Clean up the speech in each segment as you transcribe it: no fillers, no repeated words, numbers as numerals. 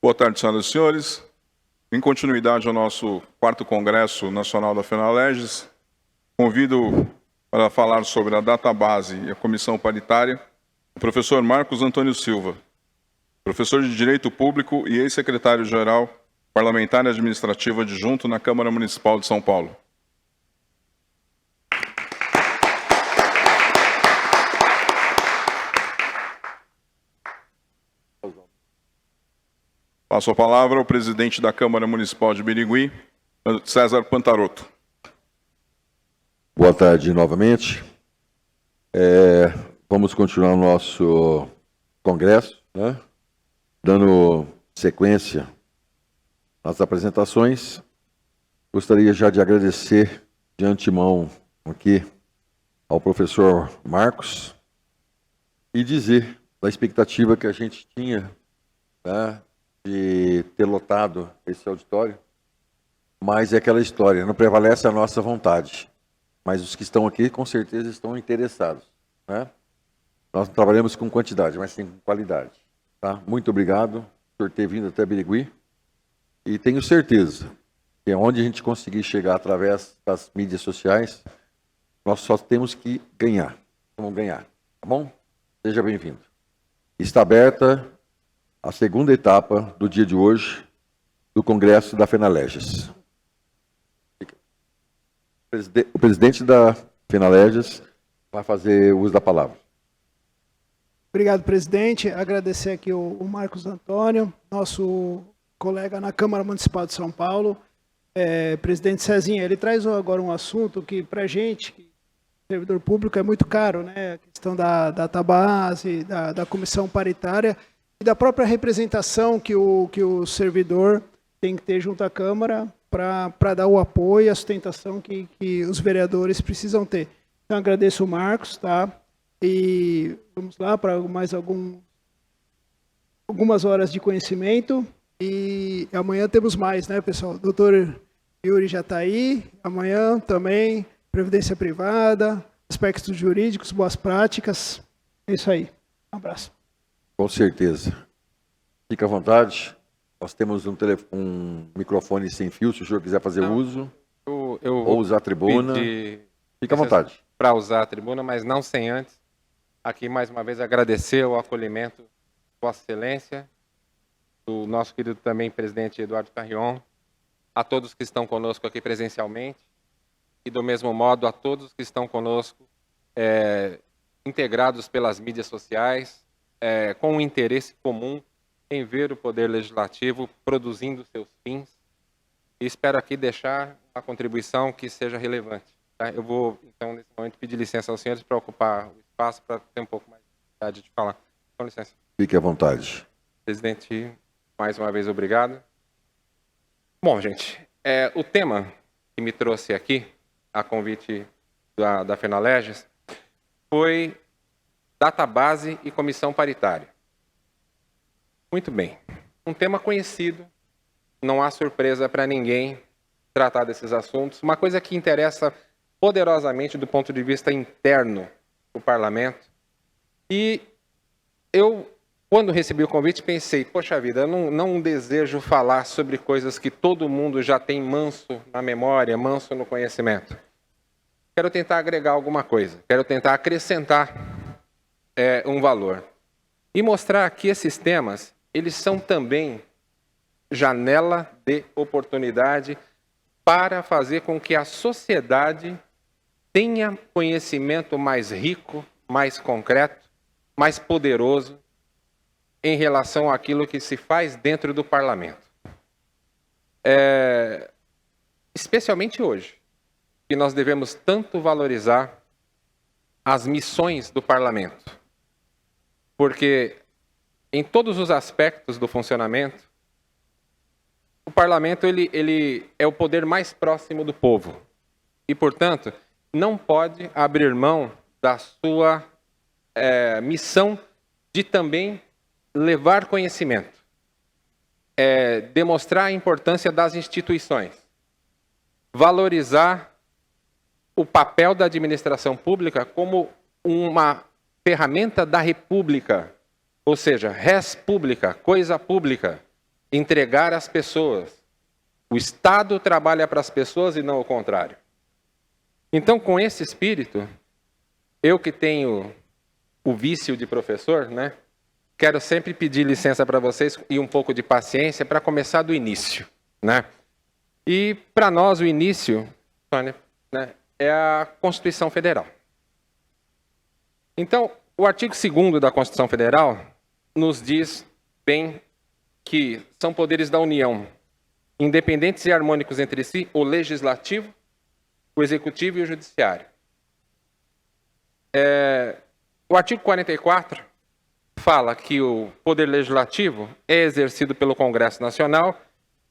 Boa tarde, senhoras e senhores. Em continuidade ao nosso 4º Congresso Nacional da FENALEGES, convido para falar sobre a database e a comissão paritária o professor Marcos Antônio Silva, professor de Direito Público e ex-secretário-geral parlamentar e administrativo adjunto na Câmara Municipal de São Paulo. Passo a palavra ao presidente da Câmara Municipal de Birigui, César Pantarotto. Boa tarde novamente. Vamos continuar o nosso congresso, né? Dando sequência às apresentações. Gostaria já de agradecer de antemão aqui ao professor Marcos e dizer da expectativa que a gente tinha, né, de ter lotado esse auditório, mas é aquela história, não prevalece a nossa vontade, mas os que estão aqui com certeza estão interessados, né? Nós não trabalhamos com quantidade, mas sim com qualidade, tá? Muito obrigado por ter vindo até Birigui e tenho certeza que onde a gente conseguir chegar através das mídias sociais, nós só temos que ganhar, vamos ganhar, tá bom? Seja bem-vindo. Está aberta a segunda etapa do dia de hoje do Congresso da FENALEGES. O presidente da FENALEGES vai fazer uso da palavra. Obrigado, presidente. Agradecer aqui o Marcos Antônio, nosso colega na Câmara Municipal de São Paulo. Presidente Cezinha, ele traz agora um assunto que, para a gente, servidor público, é muito caro, né? A questão da database, da comissão paritária e da própria representação que o servidor tem que ter junto à Câmara para dar o apoio e a sustentação que os vereadores precisam ter. Então, agradeço o Marcos, tá? E vamos lá para mais algumas horas de conhecimento. E amanhã temos mais, né, pessoal? O doutor Yuri já está aí. Amanhã também, previdência privada, aspectos jurídicos, boas práticas. É isso aí. Um abraço. Com certeza. Fique à vontade. Nós temos um microfone sem fio, se o senhor quiser fazer uso. Ou usar a tribuna. Fique à vontade. Para usar a tribuna, mas não sem antes. Aqui, mais uma vez, agradecer o acolhimento de Vossa Excelência, do nosso querido também presidente Eduardo Carrion, a todos que estão conosco aqui presencialmente, e do mesmo modo a todos que estão conosco, integrados pelas mídias sociais, com um interesse comum em ver o Poder Legislativo produzindo seus fins. E espero aqui deixar uma contribuição que seja relevante. Tá? Eu vou, então, nesse momento, pedir licença aos senhores para ocupar o espaço para ter um pouco mais de vontade de falar. Com licença. Fique à vontade. Presidente, mais uma vez, obrigado. Bom, gente, o tema que me trouxe aqui, a convite da FENALEGES, foi database e comissão paritária. Muito bem. Um tema conhecido, não há surpresa para ninguém tratar desses assuntos. Uma coisa que interessa poderosamente do ponto de vista interno do parlamento. E eu, quando recebi o convite, pensei, poxa vida, eu não desejo falar sobre coisas que todo mundo já tem manso na memória, manso no conhecimento. Quero tentar agregar alguma coisa, quero tentar acrescentar um valor. E mostrar que esses temas, eles são também janela de oportunidade para fazer com que a sociedade tenha conhecimento mais rico, mais concreto, mais poderoso em relação àquilo que se faz dentro do parlamento. Especialmente hoje, que nós devemos tanto valorizar as missões do parlamento. Porque em todos os aspectos do funcionamento, o parlamento ele é o poder mais próximo do povo. E, portanto, não pode abrir mão da sua missão de também levar conhecimento, demonstrar a importância das instituições, valorizar o papel da administração pública como uma ferramenta da república, ou seja, res pública, coisa pública, entregar às pessoas. O Estado trabalha para as pessoas e não o contrário. Então, com esse espírito, eu que tenho o vício de professor, né, quero sempre pedir licença para vocês e um pouco de paciência para começar do início, né? E para nós o início, Sônia, né, é a Constituição Federal. Então, o artigo 2º da Constituição Federal nos diz bem que são poderes da União, independentes e harmônicos entre si, o legislativo, o executivo e o judiciário. O artigo 44 fala que o poder legislativo é exercido pelo Congresso Nacional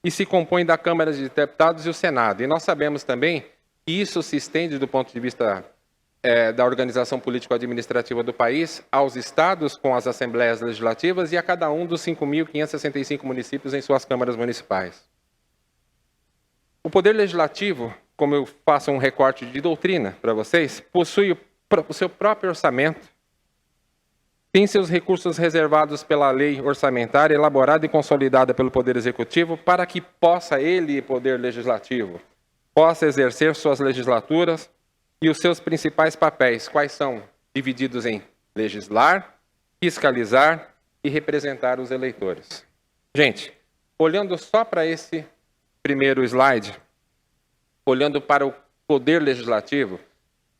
e se compõe da Câmara de Deputados e o Senado. E nós sabemos também que isso se estende do ponto de vista da organização político-administrativa do país aos estados com as assembleias legislativas e a cada um dos 5.565 municípios em suas câmaras municipais. O Poder Legislativo, como eu faço um recorte de doutrina para vocês, possui o seu próprio orçamento, tem seus recursos reservados pela lei orçamentária, elaborada e consolidada pelo Poder Executivo, para que possa ele, Poder Legislativo, possa exercer suas legislaturas e os seus principais papéis, quais são? Divididos em legislar, fiscalizar e representar os eleitores. Gente, olhando só para esse primeiro slide, olhando para o Poder Legislativo,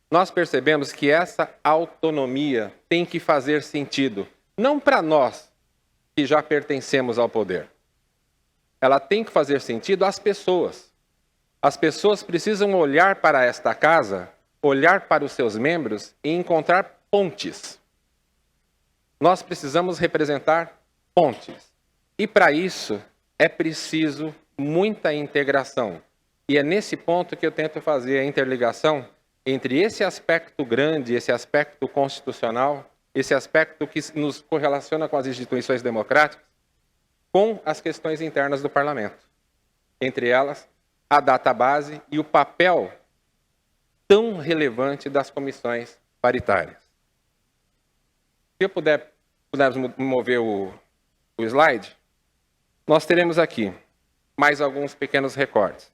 nós percebemos que essa autonomia tem que fazer sentido, não para nós que já pertencemos ao poder. Ela tem que fazer sentido às pessoas. As pessoas precisam olhar para esta casa, olhar para os seus membros e encontrar pontes. Nós precisamos representar pontes. E para isso é preciso muita integração. E é nesse ponto que eu tento fazer a interligação entre esse aspecto grande, esse aspecto constitucional, esse aspecto que nos correlaciona com as instituições democráticas, com as questões internas do parlamento. Entre elas, a database e o papel tão relevante das comissões paritárias. Se eu pudermos mover o slide, nós teremos aqui mais alguns pequenos recortes.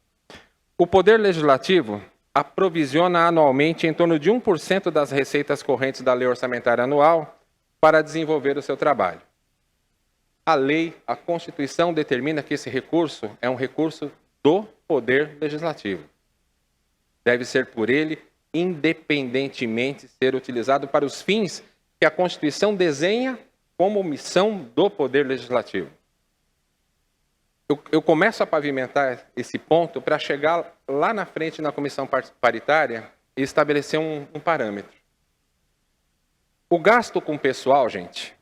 O Poder Legislativo aprovisiona anualmente em torno de 1% das receitas correntes da Lei Orçamentária Anual para desenvolver o seu trabalho. A lei, a Constituição determina que esse recurso é um recurso do Poder Legislativo. Deve ser por ele, independentemente, ser utilizado para os fins que a Constituição desenha como missão do Poder Legislativo. Eu começo a pavimentar esse ponto para chegar lá na frente na comissão paritária e estabelecer um parâmetro. O gasto com pessoal, gente,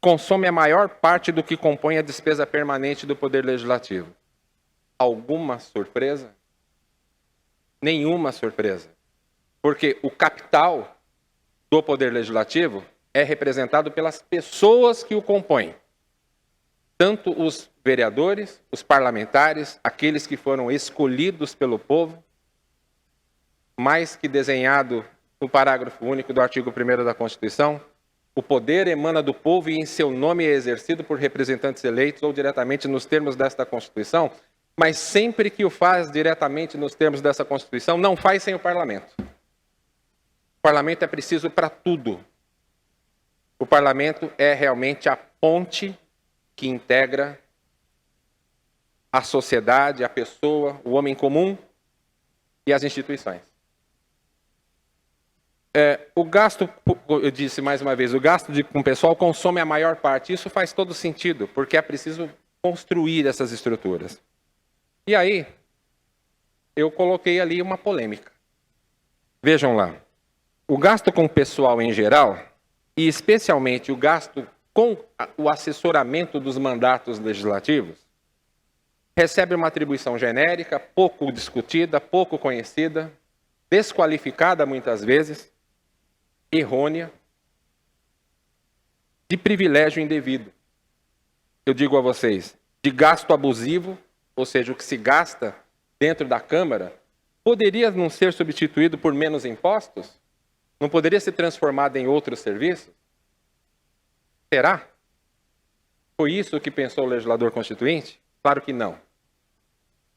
consome a maior parte do que compõe a despesa permanente do Poder Legislativo. Alguma surpresa? Nenhuma surpresa. Porque o capital do Poder Legislativo é representado pelas pessoas que o compõem. Tanto os vereadores, os parlamentares, aqueles que foram escolhidos pelo povo, mais que desenhado no parágrafo único do artigo 1º da Constituição, o poder emana do povo e em seu nome é exercido por representantes eleitos ou diretamente nos termos desta Constituição, mas sempre que o faz diretamente nos termos dessa Constituição, não faz sem o parlamento. O parlamento é preciso para tudo. O parlamento é realmente a ponte que integra a sociedade, a pessoa, o homem comum e as instituições. O gasto, eu disse mais uma vez, o gasto com o pessoal consome a maior parte. Isso faz todo sentido, porque é preciso construir essas estruturas. E aí, eu coloquei ali uma polêmica. Vejam lá, o gasto com o pessoal em geral, e especialmente o gasto com o assessoramento dos mandatos legislativos, recebe uma atribuição genérica, pouco discutida, pouco conhecida, desqualificada muitas vezes, errônea, de privilégio indevido. Eu digo a vocês, de gasto abusivo, ou seja, o que se gasta dentro da Câmara, poderia não ser substituído por menos impostos? Não poderia ser transformado em outros serviços? Será? Foi isso que pensou o legislador constituinte? Claro que não.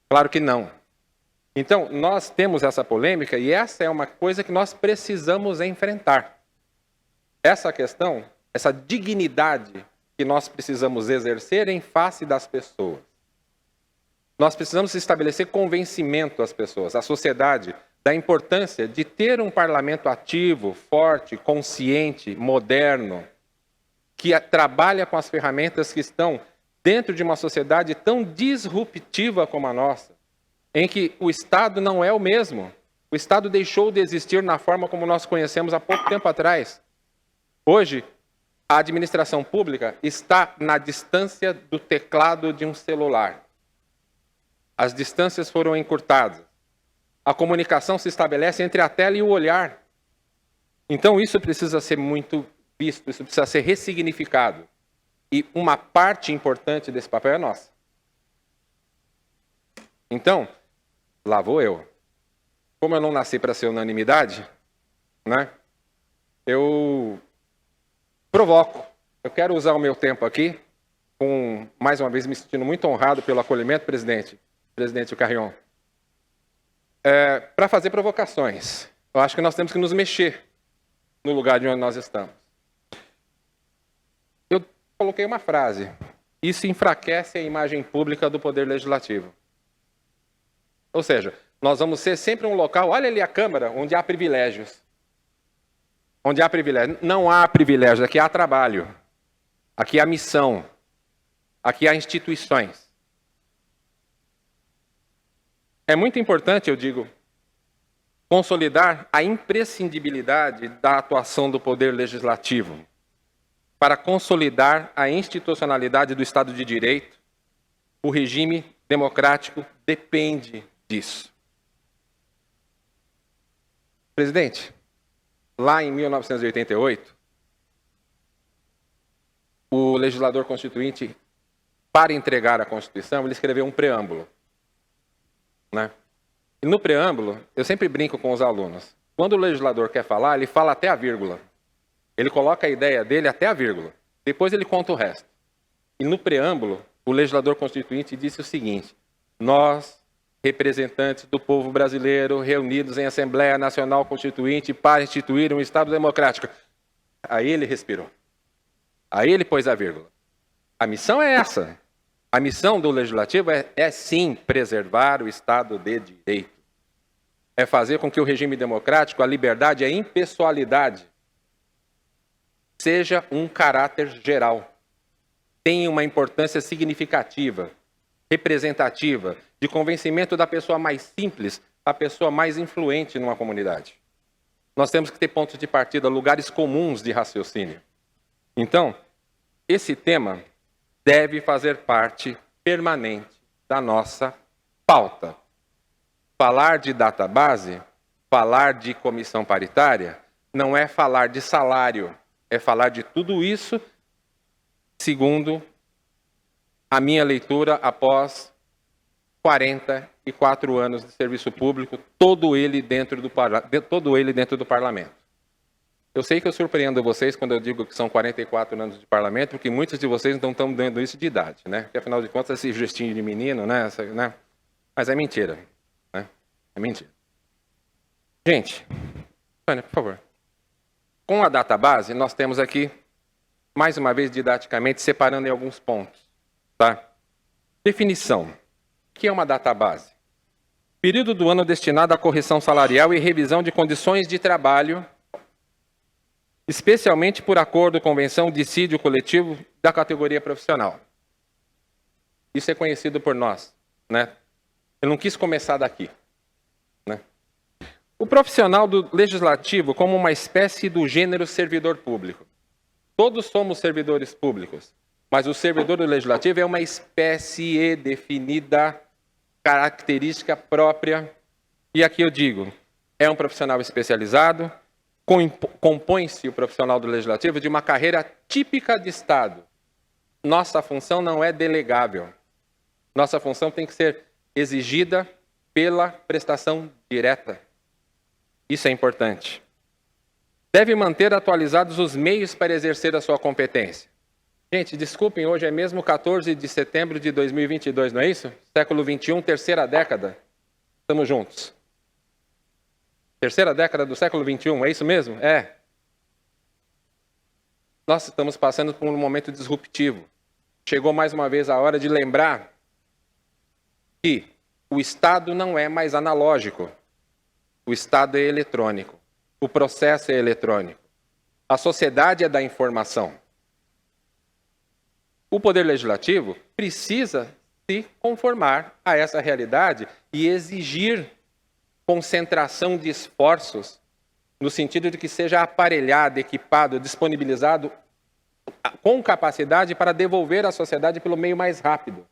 Claro que não. Então, nós temos essa polêmica e essa é uma coisa que nós precisamos enfrentar. Essa questão, essa dignidade que nós precisamos exercer em face das pessoas. Nós precisamos estabelecer convencimento às pessoas, à sociedade, da importância de ter um parlamento ativo, forte, consciente, moderno, que trabalha com as ferramentas que estão dentro de uma sociedade tão disruptiva como a nossa, em que o Estado não é o mesmo. O Estado deixou de existir na forma como nós conhecemos há pouco tempo atrás. Hoje, a administração pública está na distância do teclado de um celular. As distâncias foram encurtadas. A comunicação se estabelece entre a tela e o olhar. Então, isso precisa ser muito visto, isso precisa ser ressignificado. E uma parte importante desse papel é nossa. Então, lá vou eu. Como eu não nasci para ser unanimidade, né, eu provoco. Eu quero usar o meu tempo aqui, mais uma vez me sentindo muito honrado pelo acolhimento, presidente Carrion, para fazer provocações. Eu acho que nós temos que nos mexer no lugar de onde nós estamos. Eu coloquei uma frase. Isso enfraquece a imagem pública do Poder Legislativo. Ou seja, nós vamos ser sempre um local, olha ali a Câmara, onde há privilégios. Onde há privilégio. Não há privilégio, aqui há trabalho. Aqui há missão. Aqui há instituições. É muito importante, eu digo, consolidar a imprescindibilidade da atuação do Poder Legislativo para consolidar a institucionalidade do Estado de Direito. O regime democrático depende disso. Presidente, lá em 1988, o legislador constituinte, para entregar a Constituição, ele escreveu um preâmbulo. Né? E no preâmbulo, eu sempre brinco com os alunos. Quando o legislador quer falar, ele fala até a vírgula. Ele coloca a ideia dele até a vírgula. Depois ele conta o resto. E no preâmbulo, o legislador constituinte disse o seguinte: nós, representantes do povo brasileiro, reunidos em Assembleia Nacional Constituinte para instituir um Estado democrático. Aí ele respirou. Aí ele pôs a vírgula. A missão é essa. A missão do Legislativo é sim, preservar o Estado de Direito. É fazer com que o regime democrático, a liberdade e a impessoalidade seja um caráter geral. Tenha uma importância significativa, representativa, de convencimento da pessoa mais simples à pessoa mais influente numa comunidade. Nós temos que ter pontos de partida, lugares comuns de raciocínio. Então, esse tema deve fazer parte permanente da nossa pauta. Falar de database, falar de comissão paritária, não é falar de salário, é falar de tudo isso, segundo a minha leitura após 44 anos de serviço público, todo ele dentro do parlamento. Eu sei que eu surpreendo vocês quando eu digo que são 44 anos de parlamento, porque muitos de vocês não estão dando isso de idade, né? Porque, afinal de contas, esse gestinho de menino, né? Mas é mentira, né? É mentira. Gente, Tânia, por favor. Com a database, nós temos aqui, mais uma vez, didaticamente, separando em alguns pontos, tá? Definição. O que é uma database? Período do ano destinado à correção salarial e revisão de condições de trabalho, especialmente por acordo, convenção, dissídio coletivo da categoria profissional. Isso é conhecido por nós, né? Eu não quis começar daqui, né? O profissional do legislativo como uma espécie do gênero servidor público. Todos somos servidores públicos, mas o servidor do legislativo é uma espécie definida, característica própria. E aqui eu digo, é um profissional especializado. Compõe-se o profissional do legislativo de uma carreira típica de Estado. Nossa função não é delegável. Nossa função tem que ser exigida pela prestação direta. Isso é importante. Deve manter atualizados os meios para exercer a sua competência. Gente, desculpem, hoje é mesmo 14 de setembro de 2022, não é isso? Século XXI, terceira década. Estamos juntos. Terceira década do século XXI, é isso mesmo? É. Nós estamos passando por um momento disruptivo. Chegou mais uma vez a hora de lembrar que o Estado não é mais analógico. O Estado é eletrônico. O processo é eletrônico. A sociedade é da informação. O Poder Legislativo precisa se conformar a essa realidade e exigir concentração de esforços no sentido de que seja aparelhado, equipado, disponibilizado com capacidade para devolver à sociedade pelo meio mais rápido.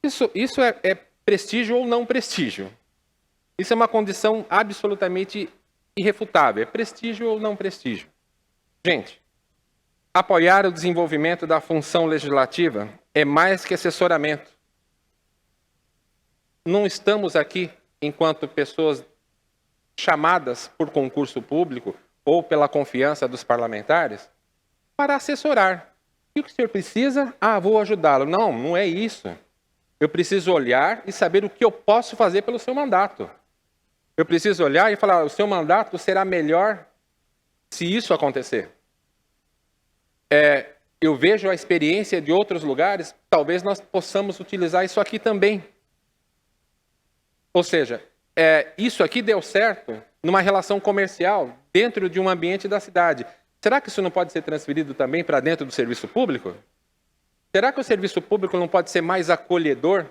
Isso é prestígio ou não prestígio? Isso é uma condição absolutamente irrefutável. É prestígio ou não prestígio? Gente, apoiar o desenvolvimento da função legislativa é mais que assessoramento. Não estamos aqui, enquanto pessoas chamadas por concurso público ou pela confiança dos parlamentares, para assessorar. O que o senhor precisa? Ah, vou ajudá-lo. Não, não é isso. Eu preciso olhar e saber o que eu posso fazer pelo seu mandato. Eu preciso olhar e falar, o seu mandato será melhor se isso acontecer. Eu vejo a experiência de outros lugares, talvez nós possamos utilizar isso aqui também. Ou seja, isso aqui deu certo numa relação comercial dentro de um ambiente da cidade. Será que isso não pode ser transferido também para dentro do serviço público? Será que o serviço público não pode ser mais acolhedor?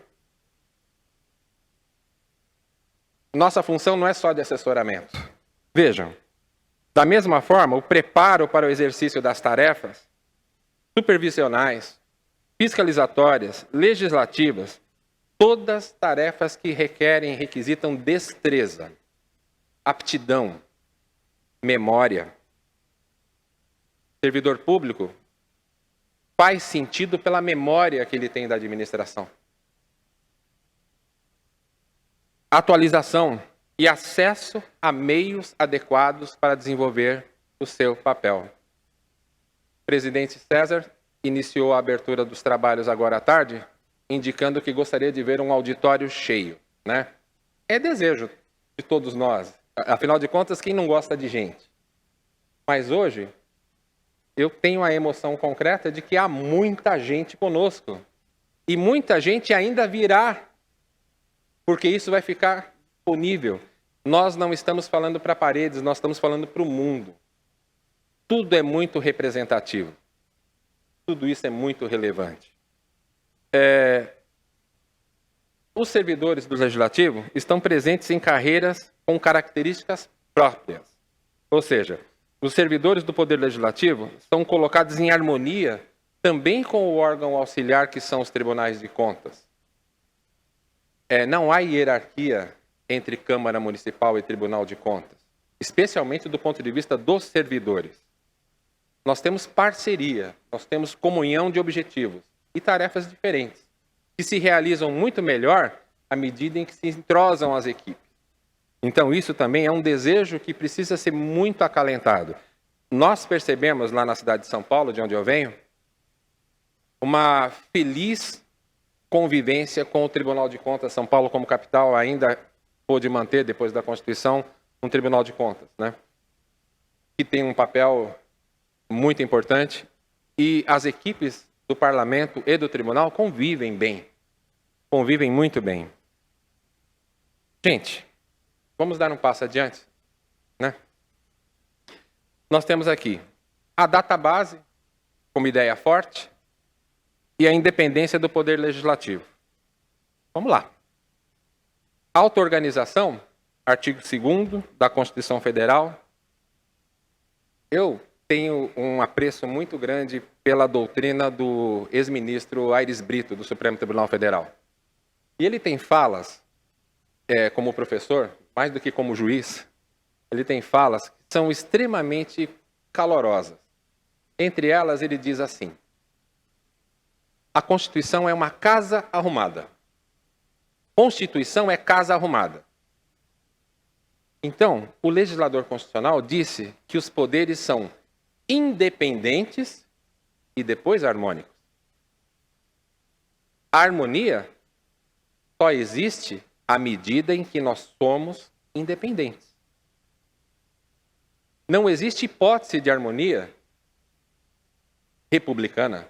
Nossa função não é só de assessoramento. Vejam, da mesma forma, o preparo para o exercício das tarefas supervisionais, fiscalizatórias, legislativas, todas tarefas que requisitam destreza, aptidão, memória. Servidor público faz sentido pela memória que ele tem da administração. Atualização e acesso a meios adequados para desenvolver o seu papel. O presidente César iniciou a abertura dos trabalhos agora à tarde, indicando que gostaria de ver um auditório cheio, né? É desejo de todos nós. Afinal de contas, quem não gosta de gente? Mas hoje, eu tenho a emoção concreta de que há muita gente conosco. E muita gente ainda virá, porque isso vai ficar disponível. Nós não estamos falando para paredes, nós estamos falando para o mundo. Tudo é muito representativo. Tudo isso é muito relevante. Os servidores do Legislativo estão presentes em carreiras com características próprias. Ou seja, os servidores do Poder Legislativo são colocados em harmonia também com o órgão auxiliar que são os tribunais de contas. Não há hierarquia entre Câmara Municipal e Tribunal de Contas, especialmente do ponto de vista dos servidores. Nós temos parceria, nós temos comunhão de objetivos e tarefas diferentes, que se realizam muito melhor à medida em que se entrosam as equipes. Então, isso também é um desejo que precisa ser muito acalentado. Nós percebemos lá na cidade de São Paulo, de onde eu venho, uma feliz convivência com o Tribunal de Contas. São Paulo, como capital, ainda pôde manter, depois da Constituição, um Tribunal de Contas, né? Que tem um papel muito importante. E as equipes do Parlamento e do Tribunal convivem bem. Convivem muito bem. Gente, vamos dar um passo adiante, né? Nós temos aqui a database como ideia forte e a independência do Poder Legislativo. Vamos lá. Auto-organização, artigo 2º da Constituição Federal. Eu tenho um apreço muito grande pela doutrina do ex-ministro Aires Brito, do Supremo Tribunal Federal. E ele tem falas, como professor, mais do que como juiz, ele tem falas que são extremamente calorosas. Entre elas, ele diz assim: a Constituição é uma casa arrumada. Constituição é casa arrumada. Então, o legislador constitucional disse que os poderes são independentes e depois harmônicos. A harmonia só existe à medida em que nós somos independentes. Não existe hipótese de harmonia republicana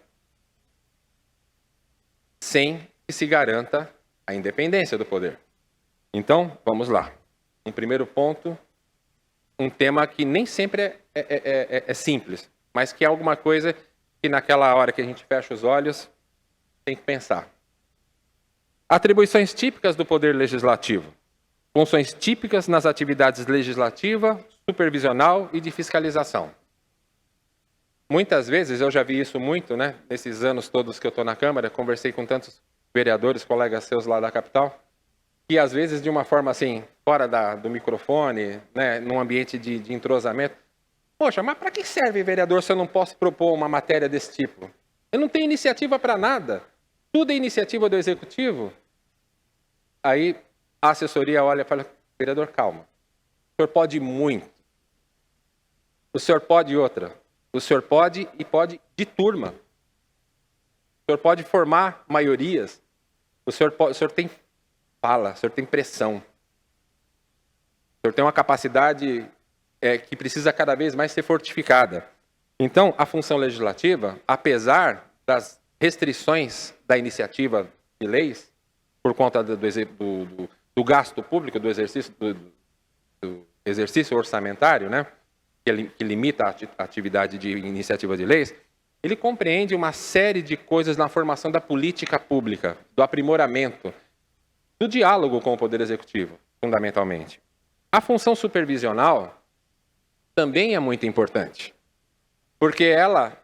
sem que se garanta a independência do poder. Então, vamos lá. Um primeiro ponto, um tema que nem sempre é simples, mas que é alguma coisa que naquela hora que a gente fecha os olhos, tem que pensar. Atribuições típicas do poder legislativo. Funções típicas nas atividades legislativa, supervisional e de fiscalização. Muitas vezes, eu já vi isso muito, né? Nesses anos todos que eu estou na Câmara, conversei com tantos vereadores, colegas seus lá da capital, que às vezes de uma forma assim, fora do microfone, né? Num ambiente de entrosamento, poxa, mas para que serve vereador se eu não posso propor uma matéria desse tipo? Eu não tenho iniciativa para nada. Tudo é iniciativa do Executivo. Aí a assessoria olha e fala, vereador, calma. O senhor pode muito. O senhor pode outra. O senhor pode e pode de turma. O senhor pode formar maiorias. O senhor tem fala, o senhor tem pressão. O senhor tem uma capacidade que precisa cada vez mais ser fortificada. Então, a função legislativa, apesar das restrições da iniciativa de leis, por conta do gasto público, do exercício orçamentário, né, que limita a atividade de iniciativa de leis, ele compreende uma série de coisas na formação da política pública, do aprimoramento, do diálogo com o Poder Executivo, fundamentalmente. A função supervisional também é muito importante, porque ela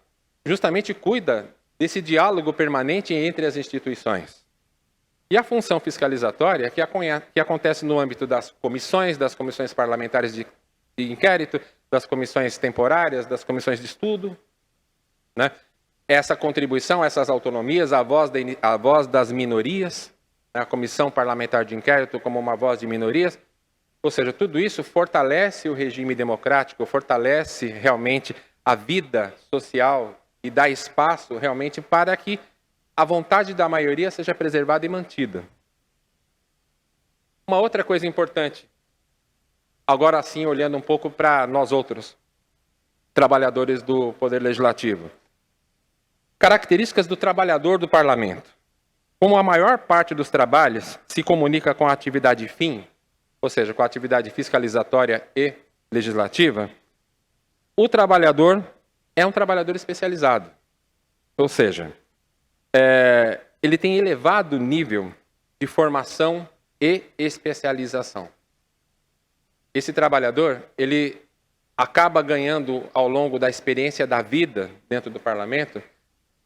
justamente cuida desse diálogo permanente entre as instituições. E a função fiscalizatória, que acontece no âmbito das comissões parlamentares de inquérito, das comissões temporárias, das comissões de estudo, né? Essa contribuição, essas autonomias, a voz das minorias, né? A comissão parlamentar de inquérito como uma voz de minorias, ou seja, tudo isso fortalece o regime democrático, fortalece realmente a vida social e dá espaço realmente para que a vontade da maioria seja preservada e mantida. Uma outra coisa importante, agora sim olhando um pouco para nós outros, trabalhadores do Poder Legislativo. Características do trabalhador do Parlamento. Como a maior parte dos trabalhos se comunica com a atividade fim, ou seja, com a atividade fiscalizatória e legislativa, o trabalhador é um trabalhador especializado. Ou seja, ele tem elevado nível de formação e especialização. Esse trabalhador, ele acaba ganhando, ao longo da experiência da vida dentro do parlamento,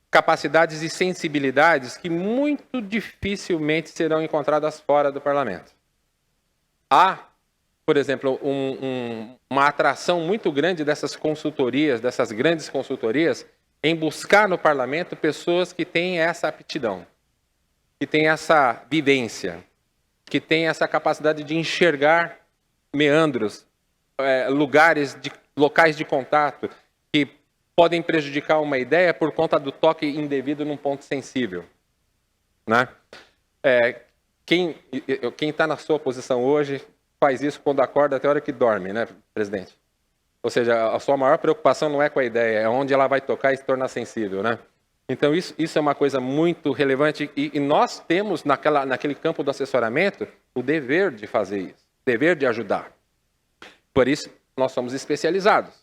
capacidades e sensibilidades que muito dificilmente serão encontradas fora do parlamento. Há, por exemplo, uma atração muito grande dessas consultorias, dessas grandes consultorias, em buscar no parlamento pessoas que têm essa aptidão, que têm essa vivência, que têm essa capacidade de enxergar meandros, locais de contato, que podem prejudicar uma ideia por conta do toque indevido num ponto sensível, né? Quem está na sua posição hoje faz isso quando acorda até a hora que dorme, né, presidente? Ou seja, a sua maior preocupação não é com a ideia, é onde ela vai tocar e se tornar sensível, né? Então, isso é uma coisa muito relevante e nós temos, naquele campo do assessoramento, o dever de fazer isso, o dever de ajudar. Por isso, nós somos especializados.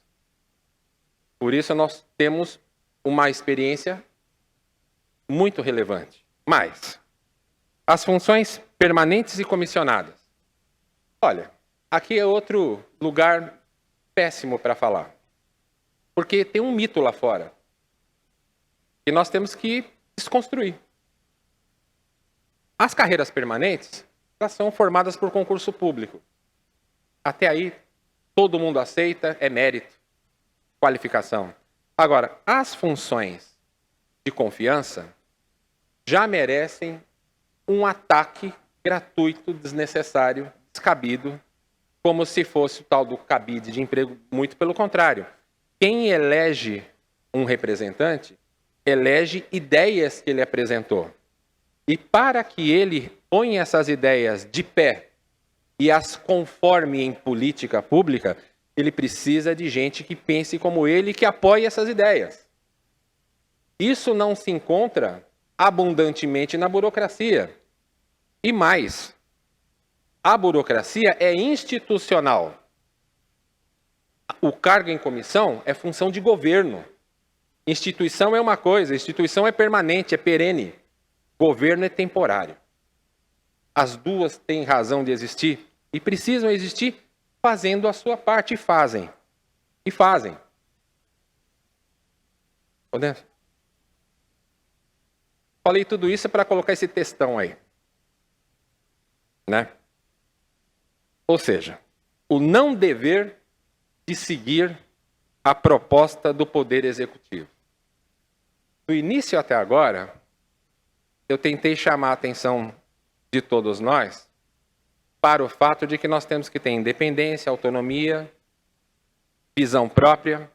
Por isso, nós temos uma experiência muito relevante. Mas, as funções permanentes e comissionadas. Olha, aqui é outro lugar péssimo para falar. Porque tem um mito lá fora que nós temos que desconstruir. As carreiras permanentes, elas são formadas por concurso público. Até aí, todo mundo aceita, é mérito, qualificação. Agora, as funções de confiança já merecem um ataque gratuito, desnecessário, descabido, como se fosse o tal do cabide de emprego, muito pelo contrário. Quem elege um representante elege ideias que ele apresentou. E para que ele ponha essas ideias de pé e as conforme em política pública, ele precisa de gente que pense como ele e que apoie essas ideias. Isso não se encontra abundantemente na burocracia. E mais, a burocracia é institucional. O cargo em comissão é função de governo. Instituição é uma coisa, instituição é permanente, é perene. Governo é temporário. As duas têm razão de existir e precisam existir fazendo a sua parte, e fazem. E fazem. Podemos? Falei tudo isso para colocar esse textão aí. Né? Ou seja, o não dever de seguir a proposta do Poder Executivo. Do início até agora, eu tentei chamar a atenção de todos nós para o fato de que nós temos que ter independência, autonomia, visão própria,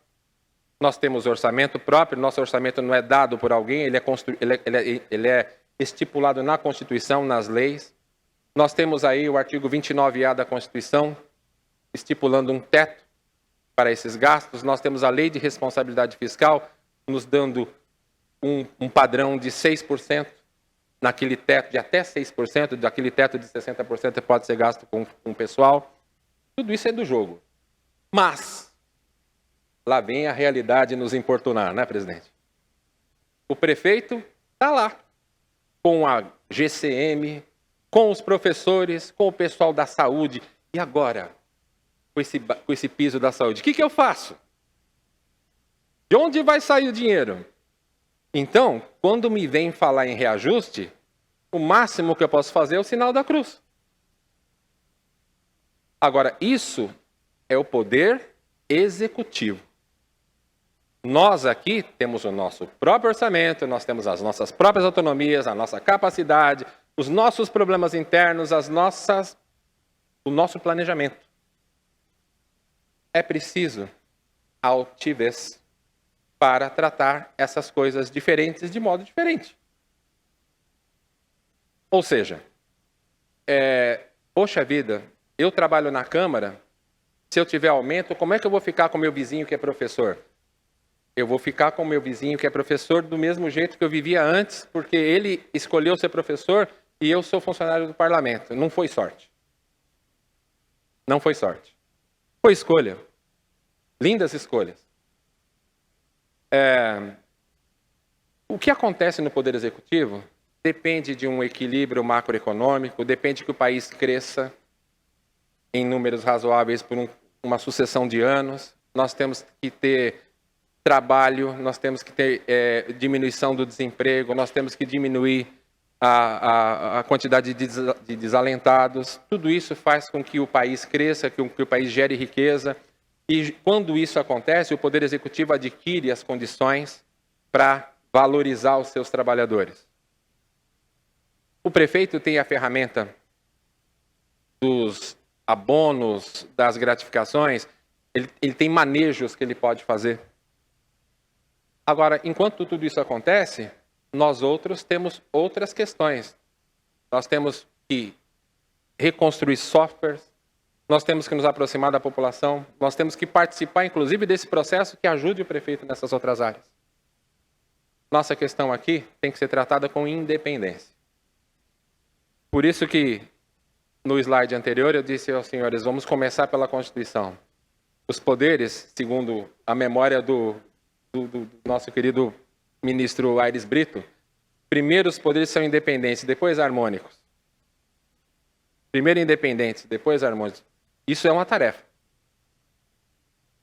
nós temos orçamento próprio, nosso orçamento não é dado por alguém, ele é estipulado na Constituição, nas leis. Nós temos aí o artigo 29A da Constituição, estipulando um teto para esses gastos. Nós temos a Lei de Responsabilidade Fiscal, nos dando um padrão de 6%, naquele teto de até 6%, daquele teto de 60% pode ser gasto com o pessoal. Tudo isso é do jogo. Mas, lá vem a realidade nos importunar, né, presidente? O prefeito está lá, com a GCM, com os professores, com o pessoal da saúde. E agora, com esse piso da saúde, o que eu faço? De onde vai sair o dinheiro? Então, quando me vem falar em reajuste, o máximo que eu posso fazer é o sinal da cruz. Agora, isso é o poder executivo. Nós aqui temos o nosso próprio orçamento, nós temos as nossas próprias autonomias, a nossa capacidade, os nossos problemas internos, o nosso planejamento. É preciso altivez para tratar essas coisas diferentes de modo diferente. Ou seja, poxa vida, eu trabalho na Câmara, se eu tiver aumento, como é que eu vou ficar com meu vizinho que é professor? Eu vou ficar com meu vizinho que é professor do mesmo jeito que eu vivia antes, porque ele escolheu ser professor e eu sou funcionário do parlamento. Não foi sorte. Não foi sorte. Foi escolha. Lindas escolhas. O que acontece no Poder Executivo depende de um equilíbrio macroeconômico, depende que o país cresça em números razoáveis por uma sucessão de anos. Nós temos que ter trabalho, nós temos que ter diminuição do desemprego, nós temos que diminuir a quantidade de desalentados. Tudo isso faz com que o país cresça, que o país gere riqueza. E quando isso acontece, o Poder Executivo adquire as condições para valorizar os seus trabalhadores. O prefeito tem a ferramenta dos abonos, das gratificações, ele tem manejos que ele pode fazer. Agora, enquanto tudo isso acontece, nós outros temos outras questões. Nós temos que reconstruir softwares, nós temos que nos aproximar da população, nós temos que participar, inclusive, desse processo que ajude o prefeito nessas outras áreas. Nossa questão aqui tem que ser tratada com independência. Por isso que, no slide anterior, eu disse aos senhores, vamos começar pela Constituição. Os poderes, segundo a memória do nosso querido ministro Aires Brito, primeiro os poderes são independentes, depois harmônicos. Primeiro independentes, depois harmônicos. Isso é uma tarefa.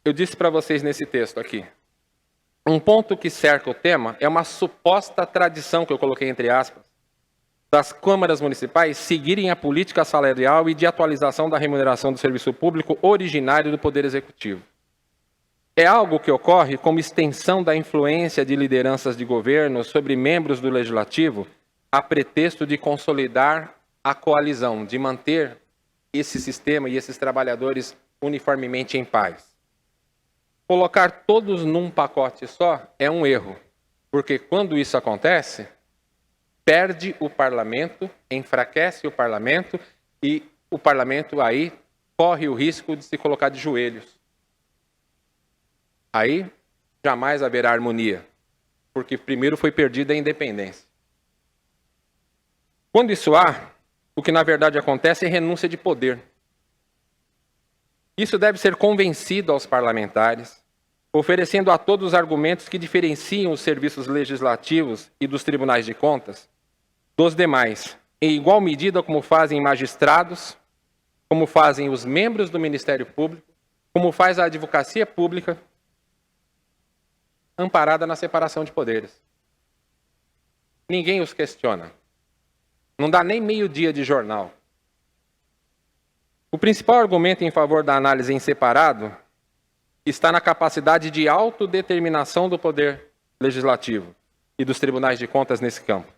Eu disse para vocês nesse texto aqui, um ponto que cerca o tema é uma suposta tradição, que eu coloquei entre aspas, das câmaras municipais seguirem a política salarial e de atualização da remuneração do serviço público originário do Poder Executivo. É algo que ocorre como extensão da influência de lideranças de governo sobre membros do Legislativo a pretexto de consolidar a coalizão, de manter esse sistema e esses trabalhadores uniformemente em paz. Colocar todos num pacote só é um erro, Porque quando isso acontece, perde o parlamento, enfraquece o parlamento e o parlamento aí corre o risco de se colocar de joelhos. Aí jamais haverá harmonia, porque primeiro foi perdida a independência. Quando isso há, o que na verdade acontece é renúncia de poder. Isso deve ser convencido aos parlamentares, oferecendo a todos os argumentos que diferenciam os serviços legislativos e dos tribunais de contas dos demais, em igual medida como fazem magistrados, como fazem os membros do Ministério Público, como faz a advocacia pública, amparada na separação de poderes. Ninguém os questiona. Não dá nem meio-dia de jornal. O principal argumento em favor da análise em separado está na capacidade de autodeterminação do poder legislativo e dos tribunais de contas nesse campo.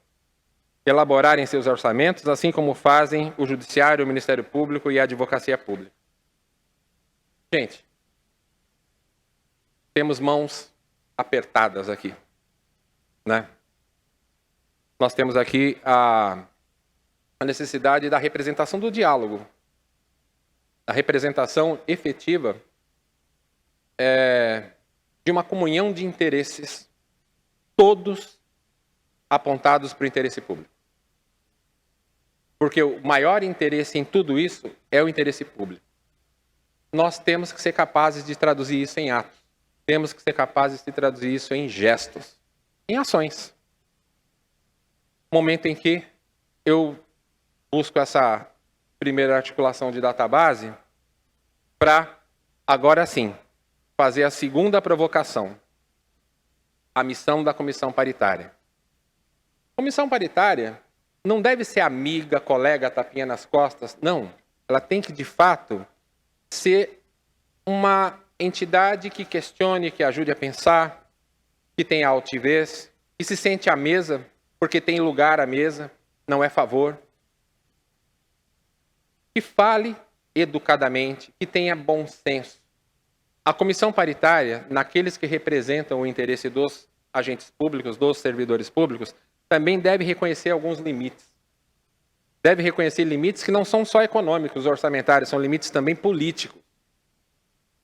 Elaborarem seus orçamentos, assim como fazem o Judiciário, o Ministério Público e a Advocacia Pública. Gente, temos mãos apertadas aqui, né? Nós temos aqui a necessidade da representação do diálogo, a representação efetiva de uma comunhão de interesses, todos apontados para o interesse público. Porque o maior interesse em tudo isso é o interesse público. Nós temos que ser capazes de traduzir isso em atos. Temos que ser capazes de traduzir isso em gestos, em ações. Momento em que eu busco essa primeira articulação de database para, agora sim, fazer a segunda provocação, a missão da comissão paritária. A comissão paritária não deve ser amiga, colega, tapinha nas costas, não. Ela tem que, de fato, ser uma entidade que questione, que ajude a pensar, que tenha altivez, que se sente à mesa, porque tem lugar à mesa, não é favor. Que fale educadamente, que tenha bom senso. A comissão paritária, naqueles que representam o interesse dos agentes públicos, dos servidores públicos, também deve reconhecer alguns limites. Deve reconhecer limites que não são só econômicos, orçamentários, são limites também políticos.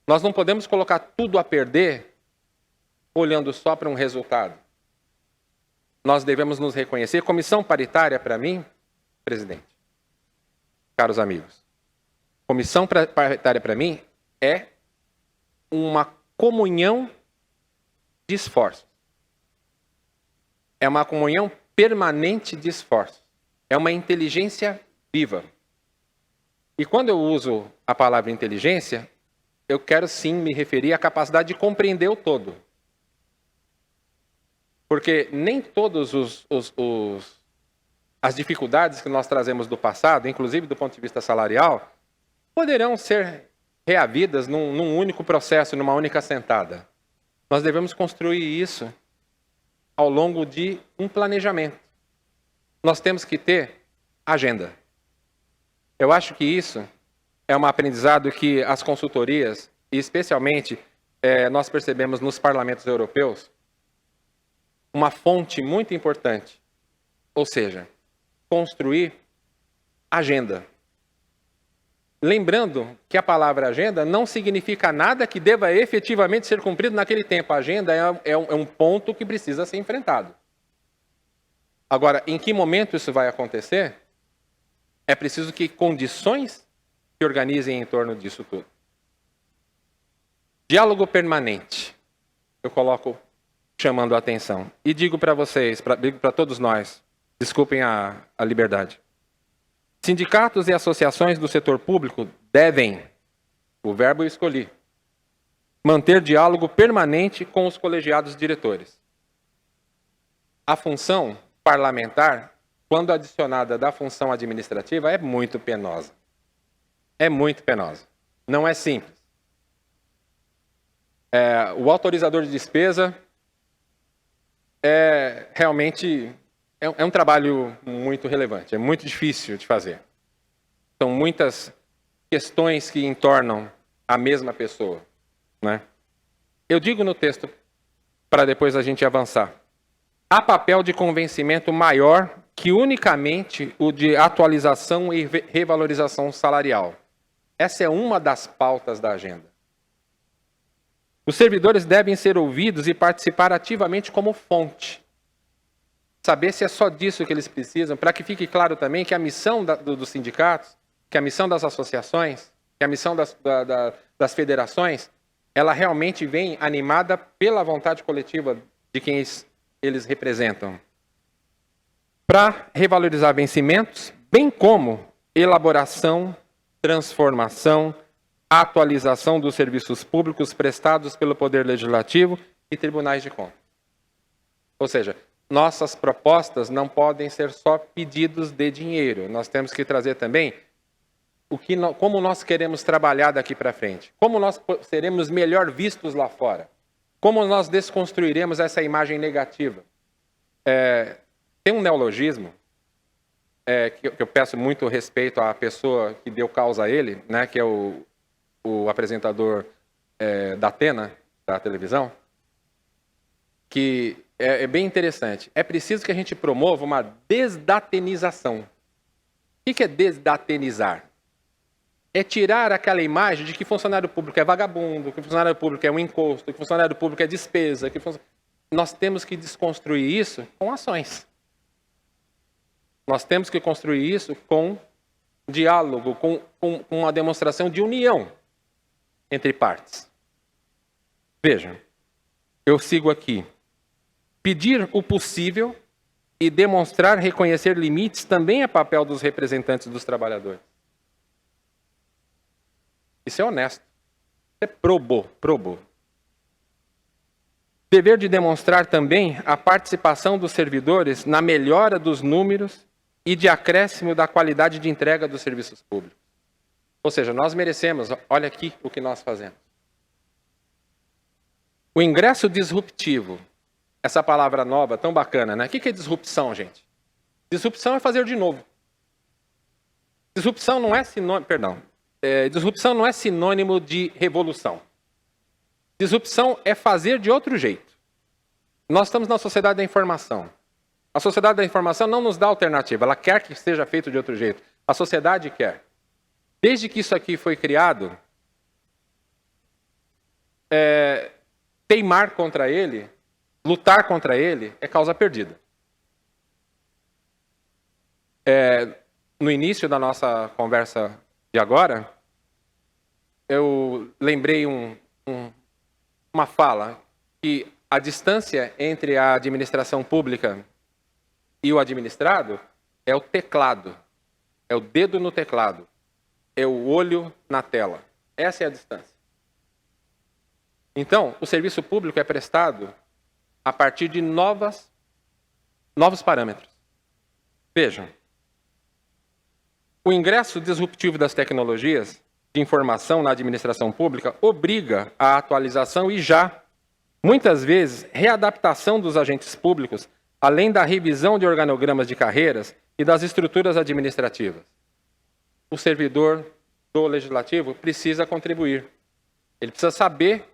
Nós não podemos colocar tudo a perder olhando só para um resultado. Nós devemos nos reconhecer. Comissão paritária, para mim, presidente, caros amigos, comissão paritária, para mim, é uma comunhão de esforços. É uma comunhão permanente de esforços. É uma inteligência viva. E quando eu uso a palavra inteligência, eu quero sim me referir à capacidade de compreender o todo. Porque nem todas as dificuldades que nós trazemos do passado, inclusive do ponto de vista salarial, poderão ser reavidas num único processo, numa única sentada. Nós devemos construir isso ao longo de um planejamento. Nós temos que ter agenda. Eu acho que isso é um aprendizado que as consultorias, e especialmente nós percebemos nos parlamentos europeus, uma fonte muito importante. Ou seja, construir agenda. Lembrando que a palavra agenda não significa nada que deva efetivamente ser cumprido naquele tempo. A agenda é um ponto que precisa ser enfrentado. Agora, em que momento isso vai acontecer? É preciso que condições se organizem em torno disso tudo. Diálogo permanente. Eu coloco chamando a atenção. E digo para vocês, digo para todos nós, desculpem a liberdade. Sindicatos e associações do setor público devem, o verbo eu escolhi, manter diálogo permanente com os colegiados diretores. A função parlamentar, quando adicionada da função administrativa, é muito penosa. É muito penosa. Não é simples. O autorizador de despesa realmente é um trabalho muito relevante, é muito difícil de fazer. São muitas questões que entornam a mesma pessoa, né? Eu digo no texto, para depois a gente avançar, há papel de convencimento maior que unicamente o de atualização e revalorização salarial. Essa é uma das pautas da agenda. Os servidores devem ser ouvidos e participar ativamente como fonte. Saber se é só disso que eles precisam, para que fique claro também que a missão dos sindicatos, que a missão das associações, que a missão das federações, ela realmente vem animada pela vontade coletiva de quem eles representam. Para revalorizar vencimentos, bem como elaboração, transformação, atualização dos serviços públicos prestados pelo Poder Legislativo e tribunais de contas. Ou seja, nossas propostas não podem ser só pedidos de dinheiro. Nós temos que trazer também como nós queremos trabalhar daqui para frente, como nós seremos melhor vistos lá fora, como nós desconstruiremos essa imagem negativa. Tem um neologismo que eu peço muito respeito à pessoa que deu causa a ele, né, que é o apresentador da Atena, da televisão, que é bem interessante. É preciso que a gente promova uma desdatenização. O que é desdatenizar? É tirar aquela imagem de que funcionário público é vagabundo, que funcionário público é um encosto, que funcionário público é despesa. Nós temos que desconstruir isso com ações. Nós temos que construir isso com diálogo, com uma demonstração de união entre partes. Vejam, eu sigo aqui. Pedir o possível e demonstrar reconhecer limites também é papel dos representantes dos trabalhadores. Isso é honesto. Isso é pro bono. Dever de demonstrar também a participação dos servidores na melhora dos números e de acréscimo da qualidade de entrega dos serviços públicos. Ou seja, nós merecemos, olha aqui o que nós fazemos. O ingresso disruptivo, essa palavra nova, tão bacana, né? O que é disrupção, gente? Disrupção é fazer de novo. Disrupção não é sinônimo, disrupção não é sinônimo de revolução. Disrupção é fazer de outro jeito. Nós estamos na sociedade da informação. A sociedade da informação não nos dá alternativa, ela quer que seja feito de outro jeito. A sociedade quer. Desde que isso aqui foi criado, teimar contra ele, lutar contra ele, é causa perdida. No início da nossa conversa de agora, eu lembrei uma fala que a distância entre a administração pública e o administrado é o teclado, é o dedo no teclado, é o olho na tela. Essa é a distância. Então, o serviço público é prestado a partir de novos parâmetros. Vejam, o ingresso disruptivo das tecnologias de informação na administração pública obriga a atualização e muitas vezes, readaptação dos agentes públicos, além da revisão de organogramas de carreiras e das estruturas administrativas. O servidor do legislativo precisa contribuir. Ele precisa saber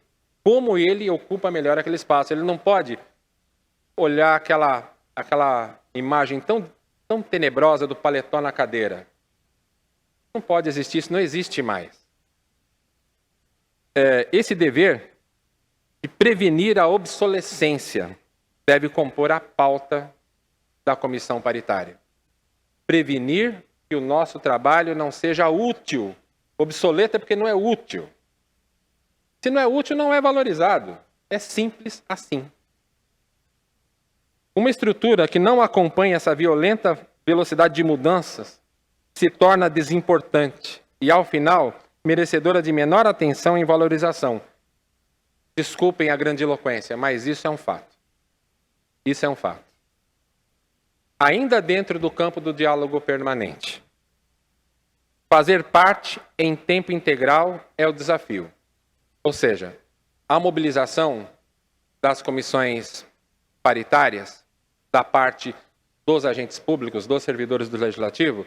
como ele ocupa melhor aquele espaço. Ele não pode olhar aquela imagem tão tenebrosa do paletó na cadeira. Não pode existir, isso não existe mais. Esse dever de prevenir a obsolescência deve compor a pauta da comissão paritária. Prevenir que o nosso trabalho não seja útil. Obsoleto é porque não é útil. Se não é útil, não é valorizado. É simples assim. Uma estrutura que não acompanha essa violenta velocidade de mudanças se torna desimportante e, ao final, merecedora de menor atenção e valorização. Desculpem a grandiloquência, mas isso é um fato. Isso é um fato. Ainda dentro do campo do diálogo permanente, fazer parte em tempo integral é o desafio. Ou seja, a mobilização das comissões paritárias, da parte dos agentes públicos, dos servidores do Legislativo,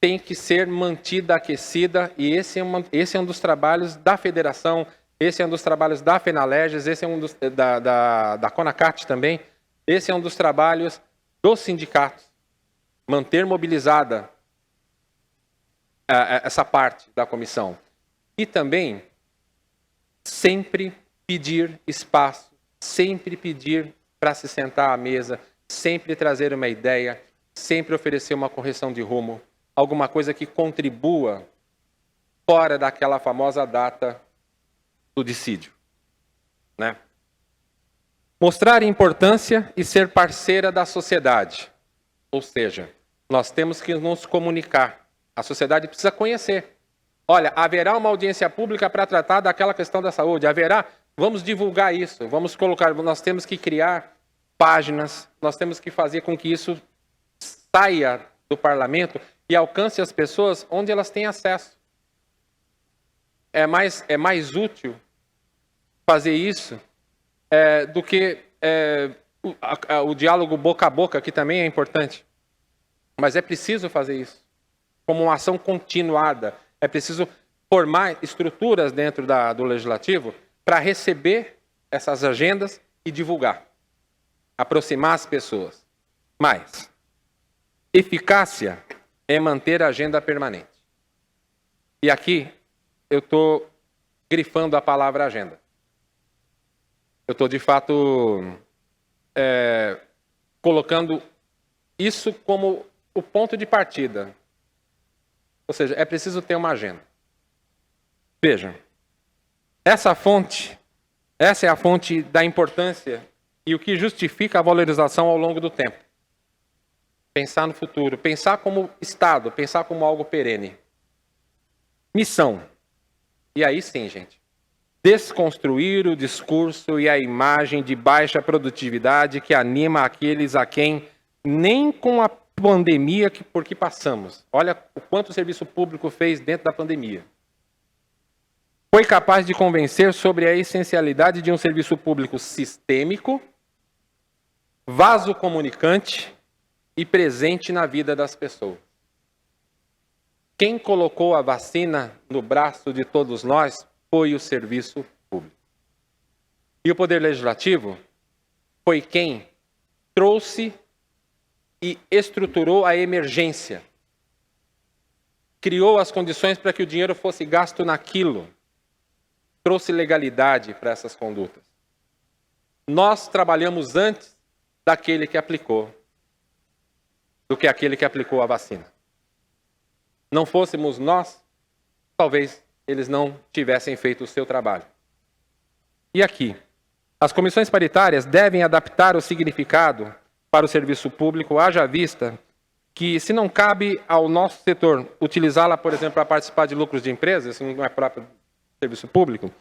tem que ser mantida, aquecida, e esse é um dos trabalhos da Federação, esse é um dos trabalhos da FENALEGES, esse é um dos da CONACAT também, Esse é um dos trabalhos dos sindicatos, manter mobilizada essa parte da comissão. E também sempre pedir espaço, sempre pedir para se sentar à mesa, sempre trazer uma ideia, sempre oferecer uma correção de rumo, alguma coisa que contribua fora daquela famosa data do dissídio, né? Mostrar importância e ser parceira da sociedade. Ou seja, nós temos que nos comunicar. A sociedade precisa conhecer. Olha, haverá uma audiência pública para tratar daquela questão da saúde. Haverá, vamos divulgar isso, vamos colocar, nós temos que criar páginas, nós temos que fazer com que isso saia do parlamento e alcance as pessoas onde elas têm acesso. É mais útil fazer isso do que o diálogo boca a boca, que também é importante. Mas é preciso fazer isso como uma ação continuada. É preciso formar estruturas dentro do Legislativo para receber essas agendas e divulgar. Aproximar as pessoas. Mas eficácia é manter a agenda permanente. E aqui eu estou grifando a palavra agenda. Eu estou, de fato, colocando isso como o ponto de partida. Ou seja, é preciso ter uma agenda. Vejam, essa é a fonte da importância e o que justifica a valorização ao longo do tempo. Pensar no futuro, pensar como Estado, pensar como algo perene. Missão. E aí sim, gente, desconstruir o discurso e a imagem de baixa produtividade que anima aqueles a quem nem com a pandemia por que passamos. Olha o quanto o serviço público fez dentro da pandemia. Foi capaz de convencer sobre a essencialidade de um serviço público sistêmico, vaso comunicante e presente na vida das pessoas. Quem colocou a vacina no braço de todos nós foi o serviço público. E o Poder Legislativo foi quem trouxe e estruturou a emergência. Criou as condições para que o dinheiro fosse gasto naquilo. Trouxe legalidade para essas condutas. Nós trabalhamos antes daquele que aplicou, do que aquele que aplicou a vacina. Não fôssemos nós, talvez eles não tivessem feito o seu trabalho. E aqui, as comissões paritárias devem adaptar o significado para o serviço público, haja vista que, se não cabe ao nosso setor utilizá-la, por exemplo, para participar de lucros de empresas, isso não é próprio serviço público,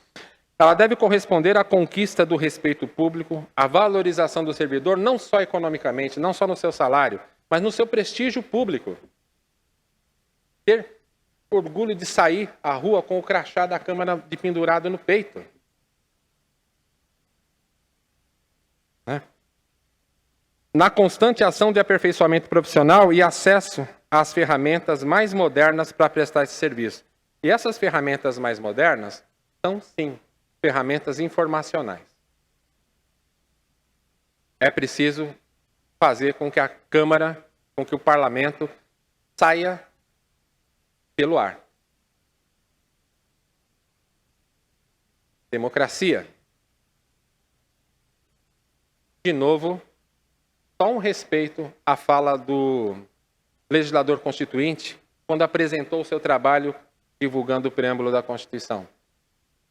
ela deve corresponder à conquista do respeito público, à valorização do servidor, não só economicamente, não só no seu salário, mas no seu prestígio público. Ter orgulho de sair à rua com o crachá da Câmara de pendurado no peito. Na constante ação de aperfeiçoamento profissional e acesso às ferramentas mais modernas para prestar esse serviço. E essas ferramentas mais modernas são, sim, ferramentas informacionais. É preciso fazer com que a Câmara, com que o Parlamento saia pelo ar. Democracia. De novo, só um respeito à fala do legislador constituinte quando apresentou o seu trabalho divulgando o preâmbulo da Constituição.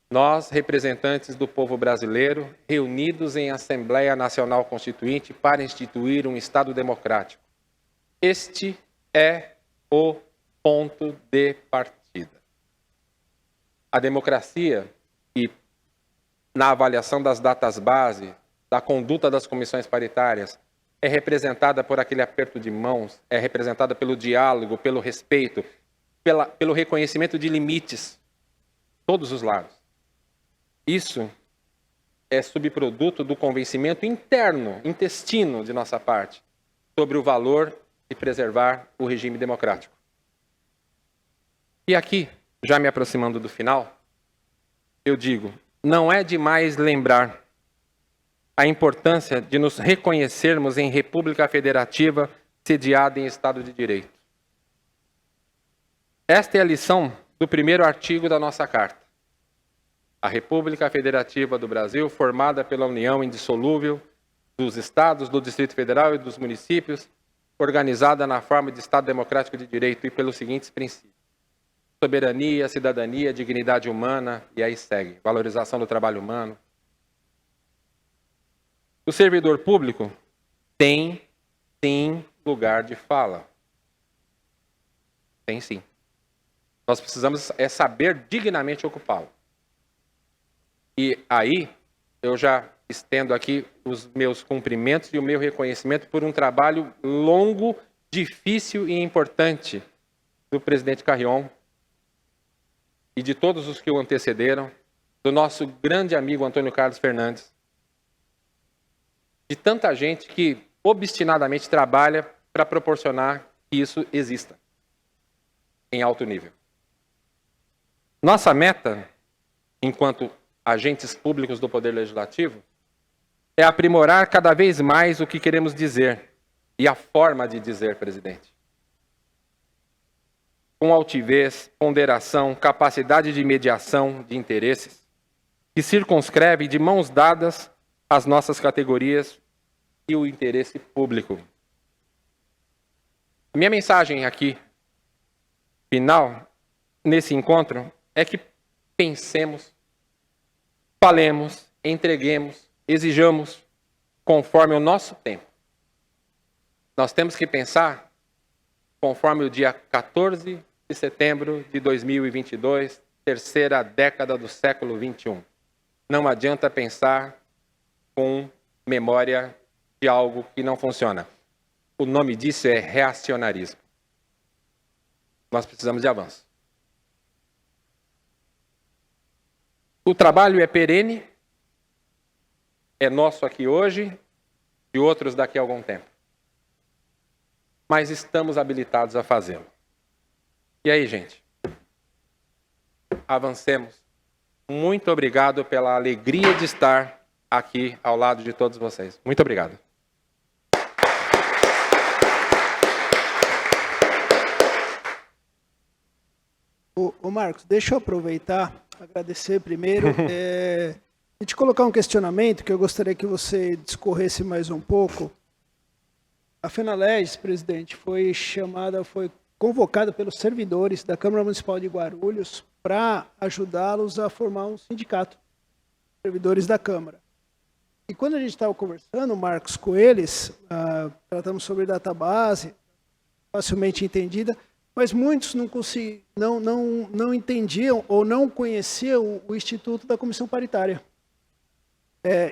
Nós, representantes do povo brasileiro, reunidos em Assembleia Nacional Constituinte para instituir um Estado democrático. Este é o ponto de partida. A democracia, e na avaliação das datas base, da conduta das comissões paritárias, é representada por aquele aperto de mãos, é representada pelo diálogo, pelo respeito, pelo reconhecimento de limites, todos os lados. Isso é subproduto do convencimento interno, intestino de nossa parte, sobre o valor de preservar o regime democrático. E aqui, já me aproximando do final, eu digo, não é demais lembrar a importância de nos reconhecermos em República Federativa sediada em Estado de Direito. Esta é a lição do primeiro artigo da nossa Carta. A República Federativa do Brasil, formada pela união indissolúvel dos Estados, do Distrito Federal e dos municípios, organizada na forma de Estado Democrático de Direito e pelos seguintes princípios: soberania, cidadania, dignidade humana, e aí segue, valorização do trabalho humano. O servidor público tem, sim, lugar de fala. Tem, sim. Nós precisamos saber dignamente ocupá-lo. E aí, eu já estendo aqui os meus cumprimentos e o meu reconhecimento por um trabalho longo, difícil e importante do presidente Carrion e de todos os que o antecederam, do nosso grande amigo Antônio Carlos Fernandes, de tanta gente que obstinadamente trabalha para proporcionar que isso exista em alto nível. Nossa meta, enquanto agentes públicos do Poder Legislativo, é aprimorar cada vez mais o que queremos dizer e a forma de dizer, presidente. Com altivez, ponderação, capacidade de mediação de interesses, que circunscreve de mãos dadas as nossas categorias e o interesse público. A minha mensagem aqui, final, nesse encontro, é que pensemos, falemos, entreguemos, exijamos conforme o nosso tempo. Nós temos que pensar conforme o dia 14 de setembro de 2022, terceira década do século XXI. Não adianta pensar com memória de algo que não funciona. O nome disso é reacionarismo. Nós precisamos de avanço. O trabalho é perene, é nosso aqui hoje, de outros daqui a algum tempo. Mas estamos habilitados a fazê-lo. E aí, gente? Avancemos. Muito obrigado pela alegria de estar aqui ao lado de todos vocês. Muito obrigado. Ô Marcos, deixa eu aproveitar, agradecer primeiro, e te colocar um questionamento que eu gostaria que você discorresse mais um pouco. A FENALEGES, presidente, foi convocada pelos servidores da Câmara Municipal de Guarulhos para ajudá-los a formar um sindicato, servidores da Câmara. E quando a gente estava conversando, Marcos, com eles, tratamos sobre database, facilmente entendida, mas muitos não entendiam ou não conheciam o Instituto da Comissão Paritária.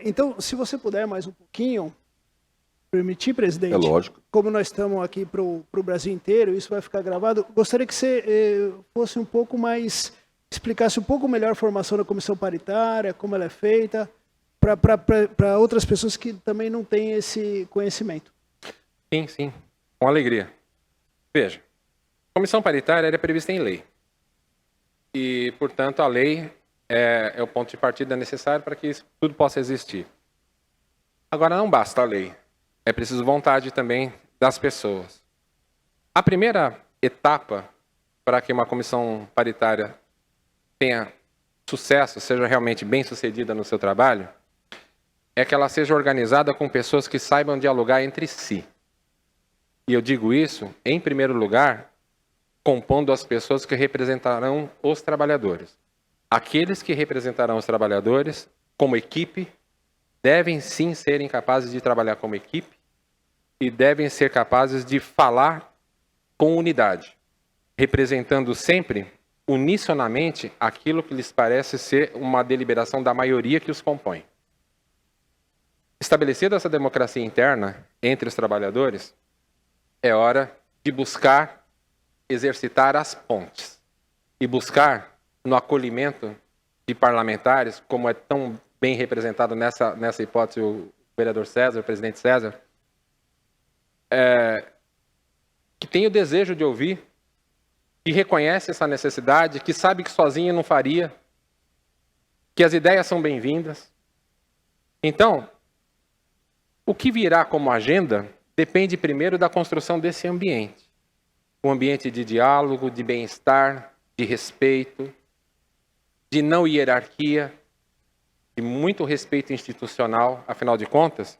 Então, se você puder mais um pouquinho, permitir, presidente? É lógico. Como nós estamos aqui para o Brasil inteiro, isso vai ficar gravado, gostaria que você fosse um pouco mais, explicasse um pouco melhor a formação da Comissão Paritária, como ela é feita, para outras pessoas que também não têm esse conhecimento. Sim, sim, com alegria. Veja, a Comissão Paritária é prevista em lei. E, portanto, a lei é o ponto de partida necessário para que isso tudo possa existir. Agora, não basta a lei. É preciso vontade também das pessoas. A primeira etapa para que uma comissão paritária tenha sucesso, seja realmente bem sucedida no seu trabalho, é que ela seja organizada com pessoas que saibam dialogar entre si. E eu digo isso, em primeiro lugar, compondo as pessoas que representarão os trabalhadores. Aqueles que representarão os trabalhadores como equipe devem sim serem capazes de trabalhar como equipe e devem ser capazes de falar com unidade, representando sempre unisonamente aquilo que lhes parece ser uma deliberação da maioria que os compõe. Estabelecida essa democracia interna entre os trabalhadores, é hora de buscar exercitar as pontes e buscar no acolhimento de parlamentares, como é tão bem representado nessa hipótese o vereador César, o presidente César, que tem o desejo de ouvir, que reconhece essa necessidade, que sabe que sozinho não faria, que as ideias são bem-vindas. Então, O que virá como agenda depende primeiro da construção desse ambiente. Um ambiente de diálogo, de bem-estar, de respeito, de não hierarquia, de muito respeito institucional. Afinal de contas,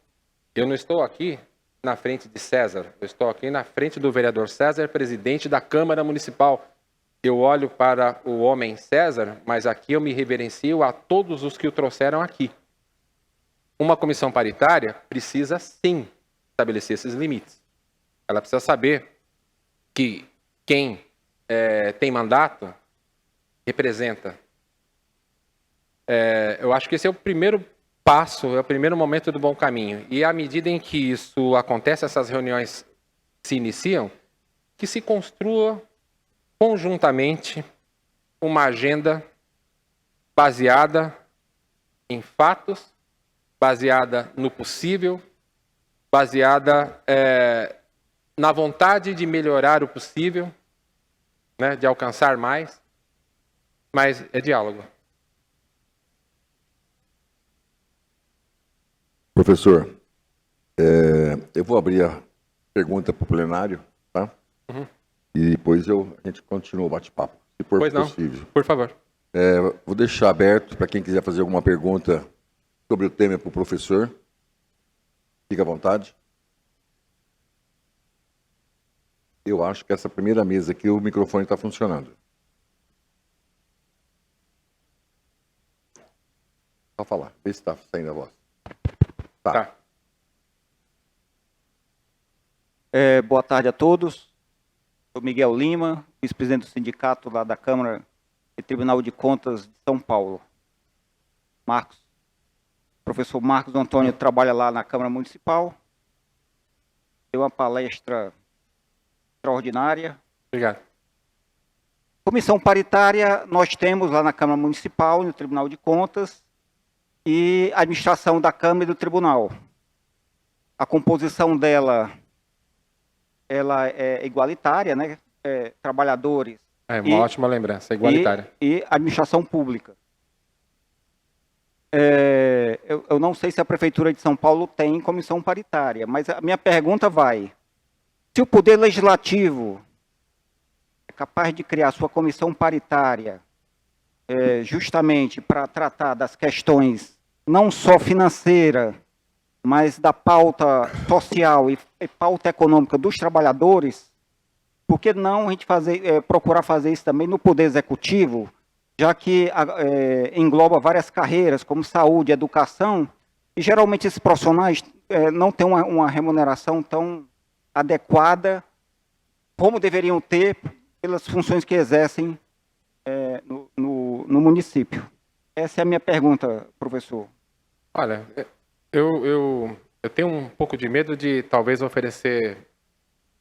eu não estou aqui na frente de César, eu estou aqui na frente do vereador César, presidente da Câmara Municipal. Eu olho para o homem César, mas aqui eu me reverencio a todos os que o trouxeram aqui. Uma comissão paritária precisa, sim, estabelecer esses limites. Ela precisa saber que quem tem mandato representa. Eu acho que esse é o primeiro passo, é o primeiro momento do bom caminho. E à medida em que isso acontece, essas reuniões se iniciam, que se construa conjuntamente uma agenda baseada em fatos, baseada no possível, baseada na vontade de melhorar o possível, né, de alcançar mais, mas é diálogo. Professor, eu vou abrir a pergunta para o plenário, tá? Uhum. E depois a gente continua o bate-papo, se for Pois não, possível. por favor. Vou deixar aberto para quem quiser fazer alguma pergunta sobre o tema para o professor. Fique à vontade. Eu acho que essa primeira mesa aqui, o microfone está funcionando. Só falar, vê se está saindo a voz. Tá. Boa tarde a todos. Sou Miguel Lima, vice-presidente do sindicato lá da Câmara e Tribunal de Contas de São Paulo. Professor Marcos Antônio trabalha lá na Câmara Municipal. Deu uma palestra extraordinária. Obrigado. Comissão paritária nós temos lá na Câmara Municipal, no Tribunal de Contas, e a administração da Câmara e do Tribunal. A composição dela, ela é igualitária, né? Trabalhadores. É uma ótima lembrança, igualitária. E administração pública. Eu não sei se a Prefeitura de São Paulo tem comissão paritária, mas a minha pergunta vai: se o Poder Legislativo é capaz de criar sua comissão paritária justamente para tratar das questões não só financeira, mas da pauta social e pauta econômica dos trabalhadores, por que não a gente procurar fazer isso também no Poder Executivo, já que engloba várias carreiras, como saúde, educação, e geralmente esses profissionais não têm uma remuneração tão adequada como deveriam ter pelas funções que exercem no município. Essa é a minha pergunta, professor. Olha, eu tenho um pouco de medo de talvez oferecer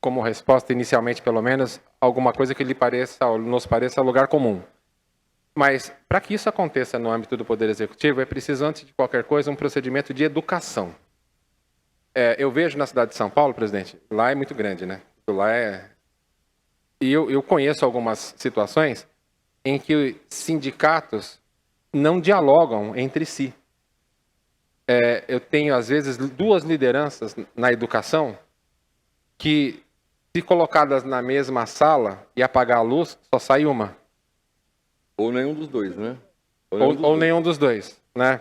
como resposta, inicialmente pelo menos, alguma coisa que nos pareça lugar comum. Mas, para que isso aconteça no âmbito do Poder Executivo, é preciso, antes de qualquer coisa, um procedimento de educação. Eu vejo na cidade de São Paulo, presidente, lá é muito grande, né? E eu conheço algumas situações em que sindicatos não dialogam entre si. Eu tenho, às vezes, duas lideranças na educação que, se colocadas na mesma sala e apagar a luz, só sai uma. Ou nenhum dos dois, né? Ou nenhum dos dois, né?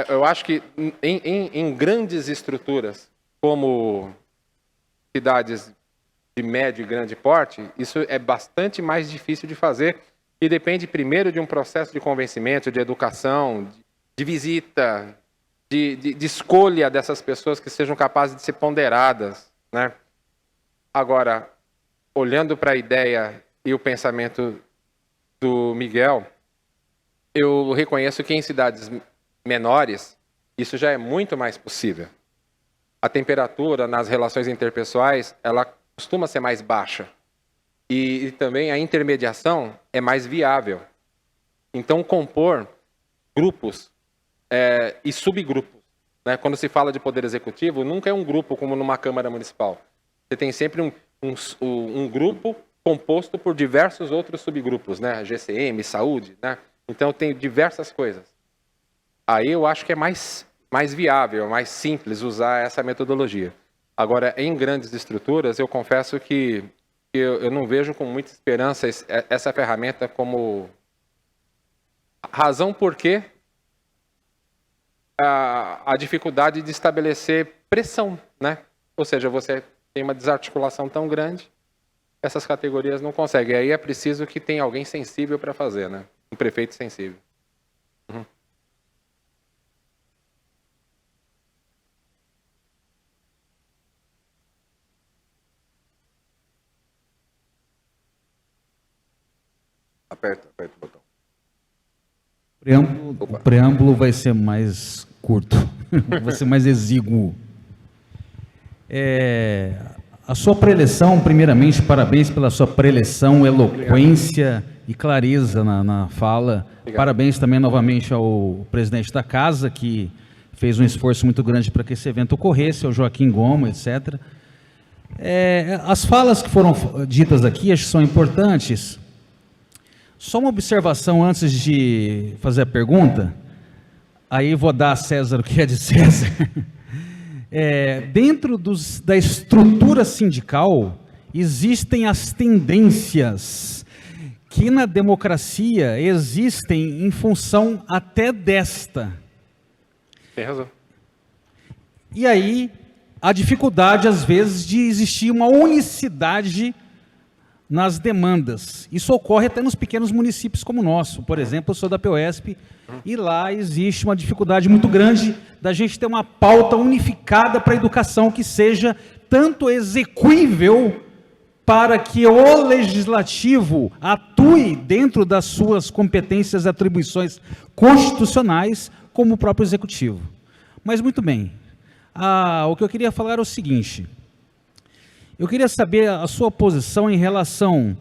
Eu acho que em grandes estruturas, como cidades de médio e grande porte, isso é bastante mais difícil de fazer e depende primeiro de um processo de convencimento, de educação, de visita, de escolha dessas pessoas que sejam capazes de ser ponderadas, né? Agora, olhando para a ideia e o pensamento do Miguel, eu reconheço que em cidades menores isso já é muito mais possível. A temperatura nas relações interpessoais, ela costuma ser mais baixa. E também a intermediação é mais viável. Então, compor grupos e subgrupos, né? Quando se fala de poder executivo, nunca é um grupo como numa Câmara Municipal. Você tem sempre um grupo composto por diversos outros subgrupos, né? GCM, saúde, né? Então tem diversas coisas. Aí eu acho que é mais mais viável, mais simples usar essa metodologia. Agora, em grandes estruturas, eu confesso que eu não vejo com muita esperança essa ferramenta como razão porque a dificuldade de estabelecer pressão, né? Ou seja, você tem uma desarticulação tão grande, essas categorias não conseguem. Aí é preciso que tenha alguém sensível para fazer, né? Um prefeito sensível. Uhum. Aperta o botão. O preâmbulo vai ser mais curto, vai ser mais exíguo. A sua preleção, primeiramente, parabéns pela sua preleção, eloquência e clareza na fala. Obrigado. Parabéns também novamente ao presidente da casa, que fez um esforço muito grande para que esse evento ocorresse, ao Joaquim Gomes, etc. As falas que foram ditas aqui, acho que são importantes. Só uma observação antes de fazer a pergunta, aí vou dar a César o que é de César. Dentro da estrutura sindical, existem as tendências que na democracia existem em função até desta. Tem razão. E aí, a dificuldade, às vezes, de existir uma unicidade nas demandas. Isso ocorre até nos pequenos municípios como o nosso. Por exemplo, eu sou da POSP e lá existe uma dificuldade muito grande da gente ter uma pauta unificada para a educação que seja tanto execuível para que o legislativo atue dentro das suas competências e atribuições constitucionais, como o próprio executivo. Mas muito bem, o que eu queria falar é o seguinte: eu queria saber a sua posição em relação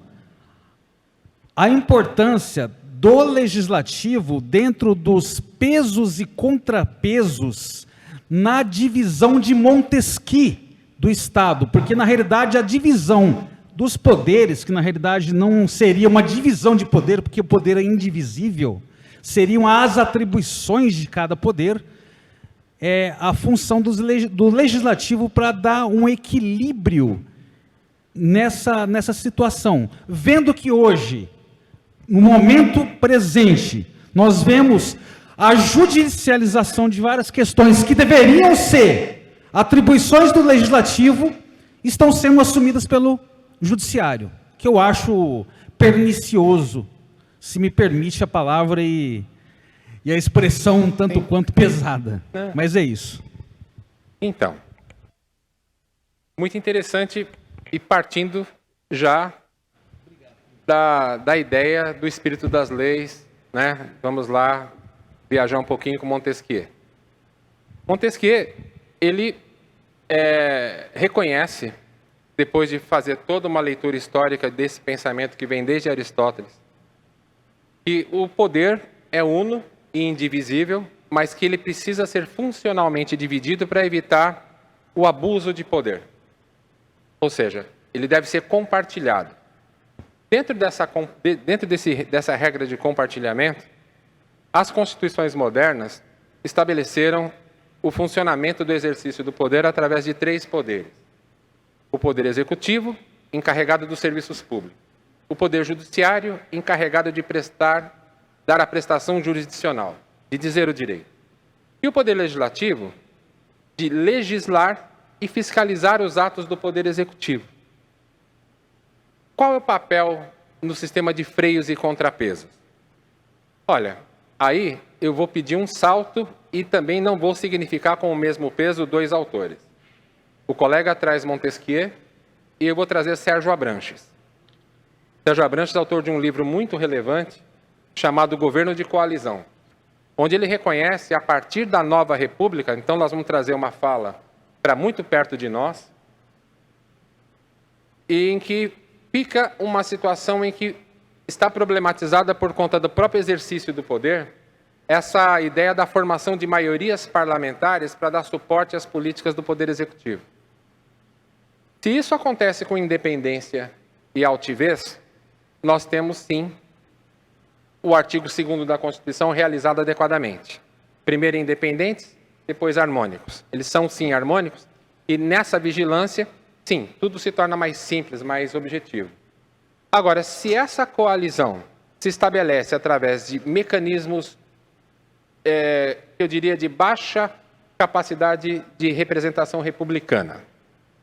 à importância do legislativo dentro dos pesos e contrapesos na divisão de Montesquieu do Estado, porque na realidade a divisão dos poderes, que na realidade não seria uma divisão de poder, porque o poder é indivisível, seriam as atribuições de cada poder, a função do legislativo para dar um equilíbrio nessa situação. Vendo que hoje, no momento presente, nós vemos a judicialização de várias questões que deveriam ser atribuições do legislativo, estão sendo assumidas pelo judiciário, que eu acho pernicioso, se me permite a palavra e a expressão um tanto quanto pesada. Mas é isso. Então, muito interessante, e partindo já da ideia do espírito das leis, né? Vamos lá viajar um pouquinho com Montesquieu. Montesquieu, ele reconhece, depois de fazer toda uma leitura histórica desse pensamento que vem desde Aristóteles, que o poder é uno e indivisível, mas que ele precisa ser funcionalmente dividido para evitar o abuso de poder. Ou seja, ele deve ser compartilhado. Dentro dessa regra de compartilhamento, as constituições modernas estabeleceram o funcionamento do exercício do poder através de 3 poderes. O poder executivo, encarregado dos serviços públicos. O poder judiciário, encarregado de dar a prestação jurisdicional, de dizer o direito. E o poder legislativo, de legislar e fiscalizar os atos do poder executivo. Qual é o papel no sistema de freios e contrapesos? Olha, aí eu vou pedir um salto e também não vou significar com o mesmo peso 2 autores. O colega traz Montesquieu e eu vou trazer Sérgio Abranches. Sérgio Abranches é autor de um livro muito relevante chamado Governo de Coalizão, onde ele reconhece, a partir da nova república, então nós vamos trazer uma fala para muito perto de nós, e em que fica uma situação em que está problematizada por conta do próprio exercício do poder, essa ideia da formação de maiorias parlamentares para dar suporte às políticas do poder executivo. Se isso acontece com independência e altivez, nós temos sim o artigo 2º da Constituição realizado adequadamente. Primeiro independentes depois harmônicos. Eles são, sim, harmônicos, e nessa vigilância, sim, tudo se torna mais simples, mais objetivo. Agora, se essa coalizão se estabelece através de mecanismos, eu diria, de baixa capacidade de representação republicana,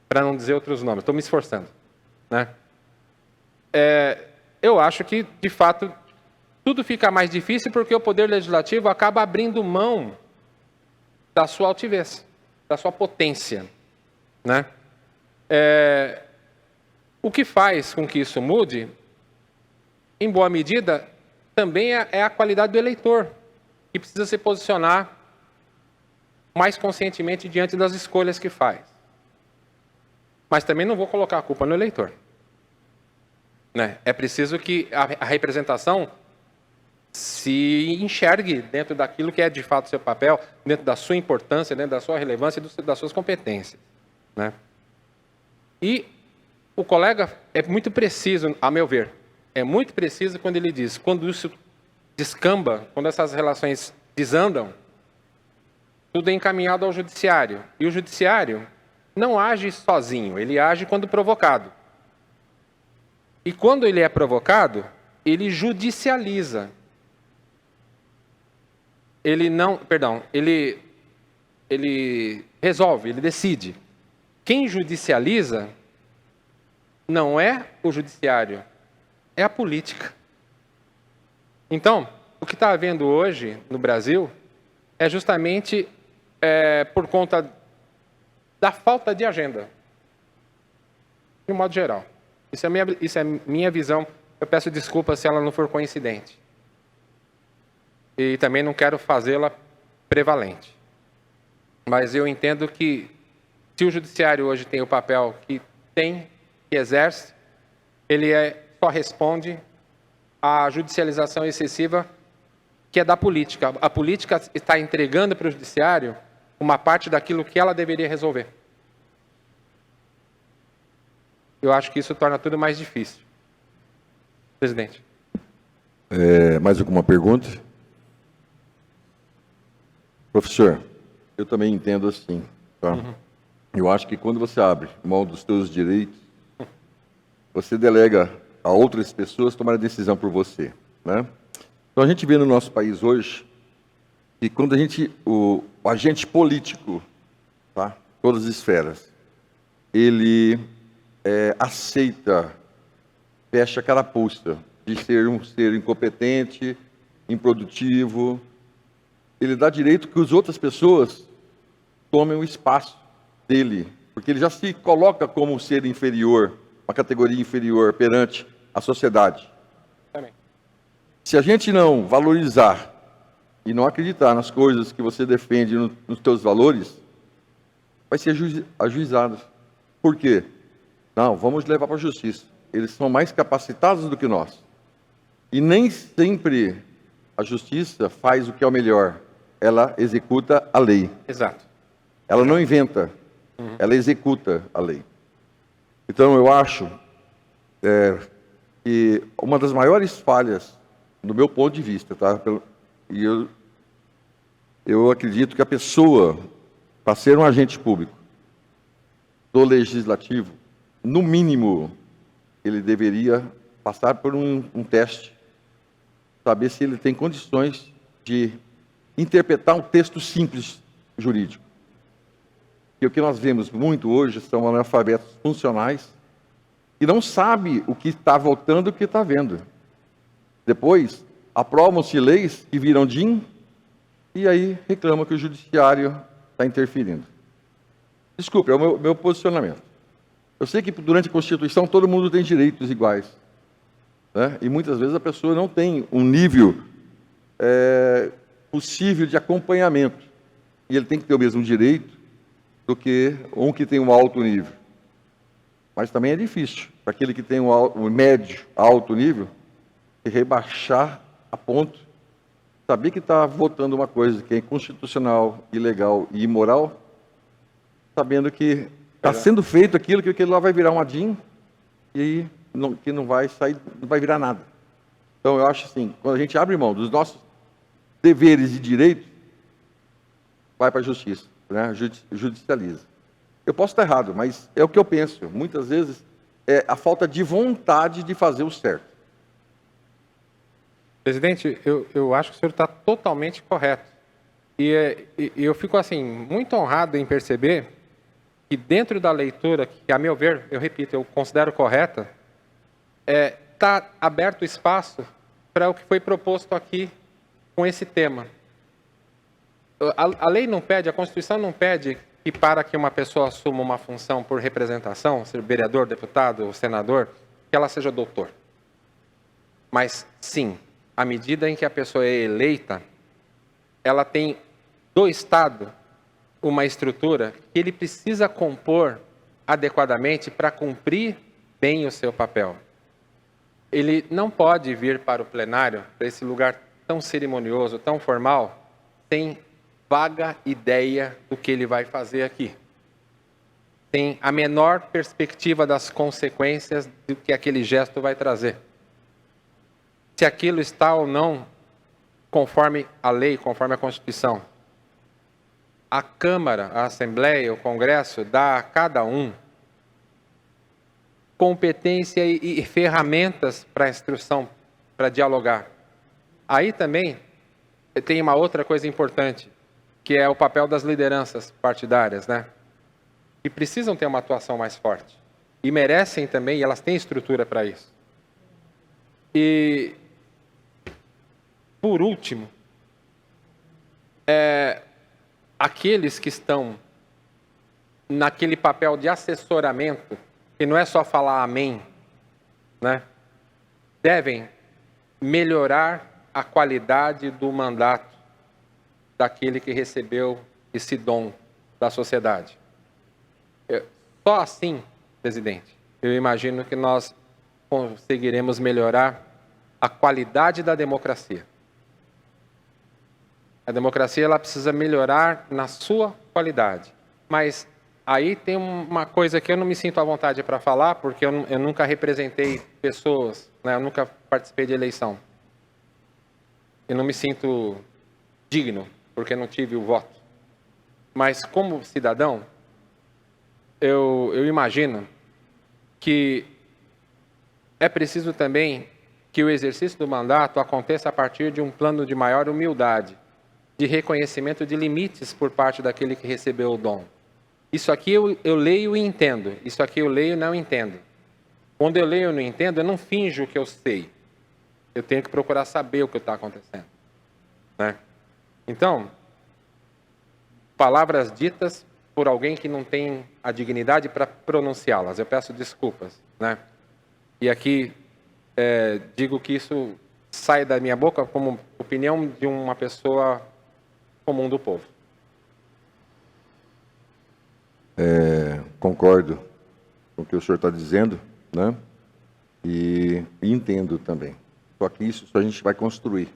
para não dizer outros nomes, estou me esforçando, né? Eu acho que, de fato, tudo fica mais difícil porque o Poder Legislativo acaba abrindo mão da sua altivez, da sua potência, né? O que faz com que isso mude, em boa medida, também é a qualidade do eleitor, que precisa se posicionar mais conscientemente diante das escolhas que faz. Mas também não vou colocar a culpa no eleitor, né? É preciso que a representação se enxergue dentro daquilo que é de fato seu papel, dentro da sua importância, dentro da sua relevância e das suas competências, né? E o colega é muito preciso, a meu ver, é muito preciso quando ele diz, quando isso descamba, quando essas relações desandam, tudo é encaminhado ao judiciário. E o judiciário não age sozinho, ele age quando provocado. E quando ele é provocado, ele judicializa. Ele resolve, ele decide. Quem judicializa não é o judiciário, é a política. Então, o que está havendo hoje no Brasil é justamente por conta da falta de agenda, de um modo geral. Isso é minha visão. Eu peço desculpas se ela não for coincidente. E também não quero fazê-la prevalente. Mas eu entendo que, se o judiciário hoje tem o papel que tem, que exerce, ele só responde à judicialização excessiva que é da política. A política está entregando para o judiciário uma parte daquilo que ela deveria resolver. Eu acho que isso torna tudo mais difícil. Presidente. Mais alguma pergunta? Professor, eu também entendo assim. Tá? Eu acho que quando você abre mão dos seus direitos, você delega a outras pessoas tomar a decisão por você, né? Então a gente vê no nosso país hoje que quando o agente político, tá? Todas as esferas, ele aceita, fecha a carapuça de ser um ser incompetente, improdutivo, ele dá direito que as outras pessoas tomem o espaço dele, porque ele já se coloca como um ser inferior, uma categoria inferior perante a sociedade. Também. Se a gente não valorizar e não acreditar nas coisas que você defende, nos teus valores, vai ser ajuizado. Por quê? Não, vamos levar para a justiça. Eles são mais capacitados do que nós. E nem sempre a justiça faz o que é o melhor. Ela executa a lei. Exato. Ela não inventa, ela executa a lei. Então, eu acho que uma das maiores falhas, do meu ponto de vista, tá? E eu acredito que a pessoa, para ser um agente público do legislativo, no mínimo, ele deveria passar por um teste, saber se ele tem condições de interpretar um texto simples jurídico. E o que nós vemos muito hoje são analfabetos funcionais que não sabem o que está votando e o que está vendo. Depois, aprovam-se leis que viram DIN e aí reclamam que o judiciário está interferindo. Desculpe, é o meu posicionamento. Eu sei que durante a Constituição todo mundo tem direitos iguais, né? E muitas vezes a pessoa não tem um nível possível de acompanhamento. E ele tem que ter o mesmo direito do que um que tem um alto nível. Mas também é difícil, para aquele que tem um médio, alto nível, rebaixar a ponto de saber que está votando uma coisa que é inconstitucional, ilegal e imoral, sabendo que está sendo feito aquilo que aquilo lá vai virar uma DIN e aí que não vai sair, não vai virar nada. Então eu acho assim, quando a gente abre mão dos nossos deveres e direitos, vai para a justiça, né? Judicializa. Eu posso estar errado, mas é o que eu penso. Muitas vezes é a falta de vontade de fazer o certo. Presidente, eu acho que o senhor está totalmente correto. E eu fico, assim, muito honrado em perceber que dentro da leitura, que a meu ver, eu repito, eu considero correta, está aberto espaço para o que foi proposto aqui com esse tema. A lei não pede, a Constituição não pede que para que uma pessoa assuma uma função por representação, ser vereador, deputado ou senador, que ela seja doutor. Mas, sim, à medida em que a pessoa é eleita, ela tem do Estado uma estrutura que ele precisa compor adequadamente para cumprir bem o seu papel. Ele não pode vir para o plenário, para esse lugar tão cerimonioso, tão formal, sem vaga ideia do que ele vai fazer aqui. Tem a menor perspectiva das consequências do que aquele gesto vai trazer. Se aquilo está ou não conforme a lei, conforme a Constituição. A Câmara, a Assembleia, o Congresso dá a cada um competência e ferramentas para a instrução, para dialogar. Aí também tem uma outra coisa importante, que é o papel das lideranças partidárias, né? Que precisam ter uma atuação mais forte. E merecem também, e elas têm estrutura para isso. E, por último, aqueles que estão naquele papel de assessoramento, que não é só falar amém, né? Devem melhorar a qualidade do mandato daquele que recebeu esse dom da sociedade. Só assim, presidente, eu imagino que nós conseguiremos melhorar a qualidade da democracia. A democracia ela precisa melhorar na sua qualidade. Mas aí tem uma coisa que eu não me sinto à vontade para falar, porque eu nunca representei pessoas, né? Eu nunca participei de eleição. Eu não me sinto digno, porque não tive o voto. Mas como cidadão, eu imagino que é preciso também que o exercício do mandato aconteça a partir de um plano de maior humildade, de reconhecimento de limites por parte daquele que recebeu o dom. Isso aqui eu leio e entendo, isso aqui eu leio e não entendo. Quando eu leio e não entendo, eu não finjo que eu sei. Eu tenho que procurar saber o que está acontecendo, né? Então, palavras ditas por alguém que não tem a dignidade para pronunciá-las, eu peço desculpas, né? E aqui digo que isso sai da minha boca como opinião de uma pessoa comum do povo. Concordo com o que o senhor está dizendo, né? E entendo também. Só que isso a gente vai construir.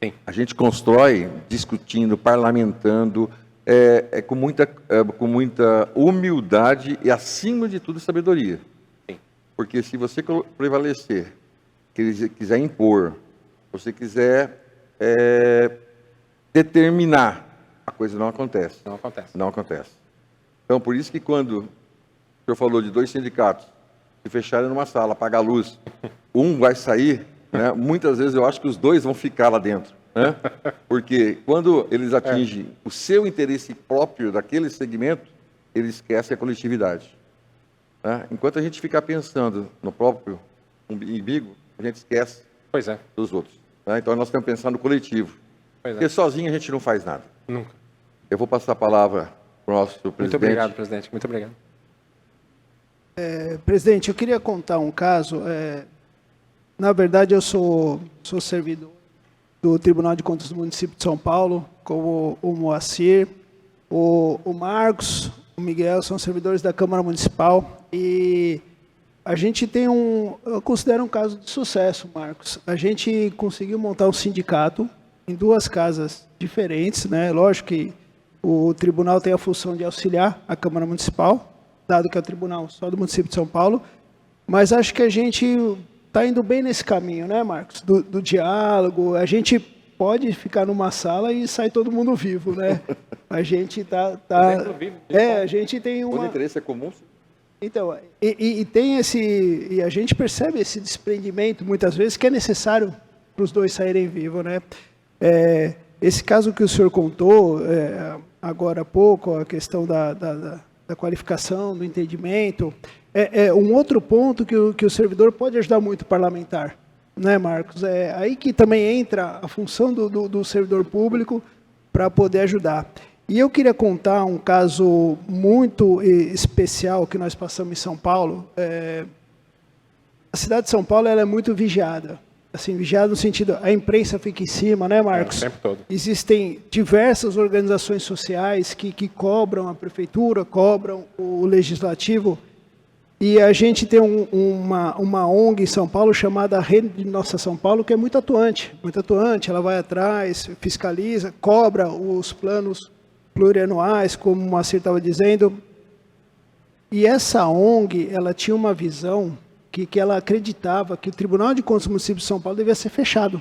Sim. A gente constrói discutindo, parlamentando, com muita humildade e, acima de tudo, sabedoria. Sim. Porque se você prevalecer, quiser impor, você quiser determinar, a coisa não acontece. Não acontece. Não acontece. Então, por isso que quando o senhor falou de 2 sindicatos se fecharem numa sala, apagar a luz, um vai sair, né? Muitas vezes eu acho que os 2 vão ficar lá dentro, né? Porque quando eles atingem o seu interesse próprio daquele segmento, eles esquecem a coletividade, né? Enquanto a gente ficar pensando no próprio umbigo, a gente esquece Pois é. dos outros, né? Então nós temos que pensar no coletivo. Pois é. Porque sozinho a gente não faz nada. Nunca. Eu vou passar a palavra para o nosso presidente. Muito obrigado, presidente. Muito obrigado. Presidente, eu queria contar um caso. Na verdade, eu sou servidor do Tribunal de Contas do município de São Paulo, como o Moacir, o Marcos, o Miguel, são servidores da Câmara Municipal. E a gente tem eu considero um caso de sucesso, Marcos. A gente conseguiu montar um sindicato em 2 casas diferentes, né? Lógico que o tribunal tem a função de auxiliar a Câmara Municipal, dado que é o tribunal só do município de São Paulo, mas acho que a gente está indo bem nesse caminho, né, Marcos? Do diálogo. A gente pode ficar numa sala e sai todo mundo vivo, né? A gente Exemplo vivo de a gente tem Quando o uma... interesse é comum, Então, e tem esse... E a gente percebe esse desprendimento, muitas vezes, que é necessário para os dois saírem vivos, né? Esse caso que o senhor contou, agora há pouco, a questão da qualificação, do entendimento, é um outro ponto que o servidor pode ajudar muito o parlamentar, né, Marcos? É aí que também entra a função do servidor público para poder ajudar. E eu queria contar um caso muito especial que nós passamos em São Paulo. A cidade de São Paulo ela é muito vigiada. Assim, vigiada no sentido, a imprensa fica em cima, né, Marcos? O tempo todo. Existem diversas organizações sociais que cobram a prefeitura, cobram o legislativo. E a gente tem uma ONG em São Paulo chamada Rede Nossa São Paulo, que é muito atuante. Muito atuante, ela vai atrás, fiscaliza, cobra os planos plurianuais, como o Moacir estava dizendo. E essa ONG, ela tinha uma visão que ela acreditava que o Tribunal de Contas do município de São Paulo devia ser fechado.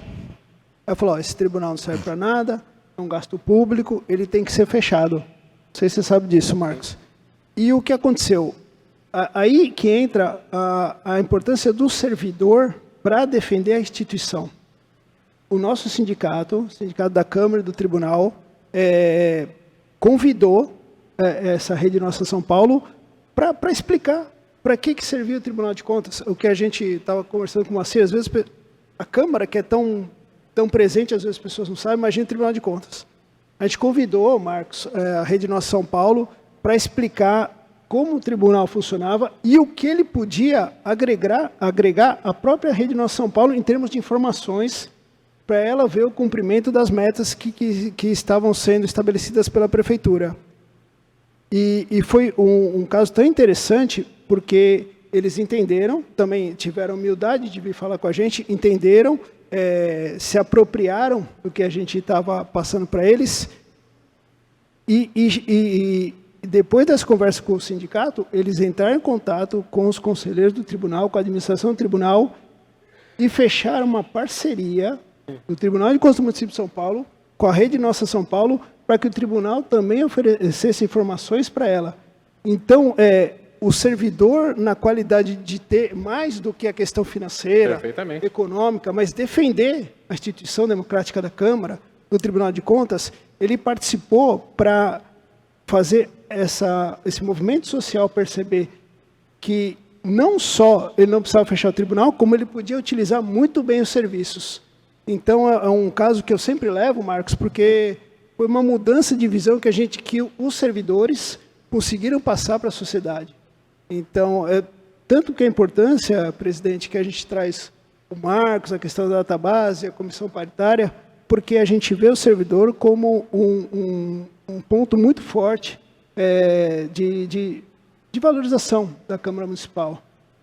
Ela falou, esse tribunal não serve para nada, é um gasto público, ele tem que ser fechado. Não sei se você sabe disso, Marcos. E o que aconteceu? Aí que entra a importância do servidor para defender a instituição. O nosso sindicato, o sindicato da Câmara e do Tribunal, convidou essa Rede Nossa São Paulo para explicar para que servia o Tribunal de Contas. O que a gente estava conversando com o Moacir, às vezes a Câmara, que é tão presente, às vezes as pessoas não sabem, imagina o Tribunal de Contas. A gente convidou, Marcos, a Rede Nossa São Paulo, para explicar como o tribunal funcionava e o que ele podia agregar à própria Rede Nossa São Paulo em termos de informações, para ela ver o cumprimento das metas que estavam sendo estabelecidas pela Prefeitura. E foi um caso tão interessante, porque eles entenderam, também tiveram humildade de vir falar com a gente, entenderam, se apropriaram do que a gente estava passando para eles, e depois das conversas com o sindicato, eles entraram em contato com os conselheiros do tribunal, com a administração do tribunal, e fecharam uma parceria do Tribunal de Contas do município de São Paulo, com a Rede Nossa São Paulo, para que o tribunal também oferecesse informações para ela. Então, o servidor, na qualidade de ter mais do que a questão financeira, econômica, mas defender a instituição democrática da Câmara, do Tribunal de Contas, ele participou para fazer esse movimento social perceber que não só ele não precisava fechar o tribunal, como ele podia utilizar muito bem os serviços. Então, é um caso que eu sempre levo, Marcos, porque foi uma mudança de visão que os servidores conseguiram passar para a sociedade. Então, tanto que a importância, presidente, que a gente traz o Marcos, a questão da database, a comissão paritária, porque a gente vê o servidor como um ponto muito forte de valorização da Câmara Municipal.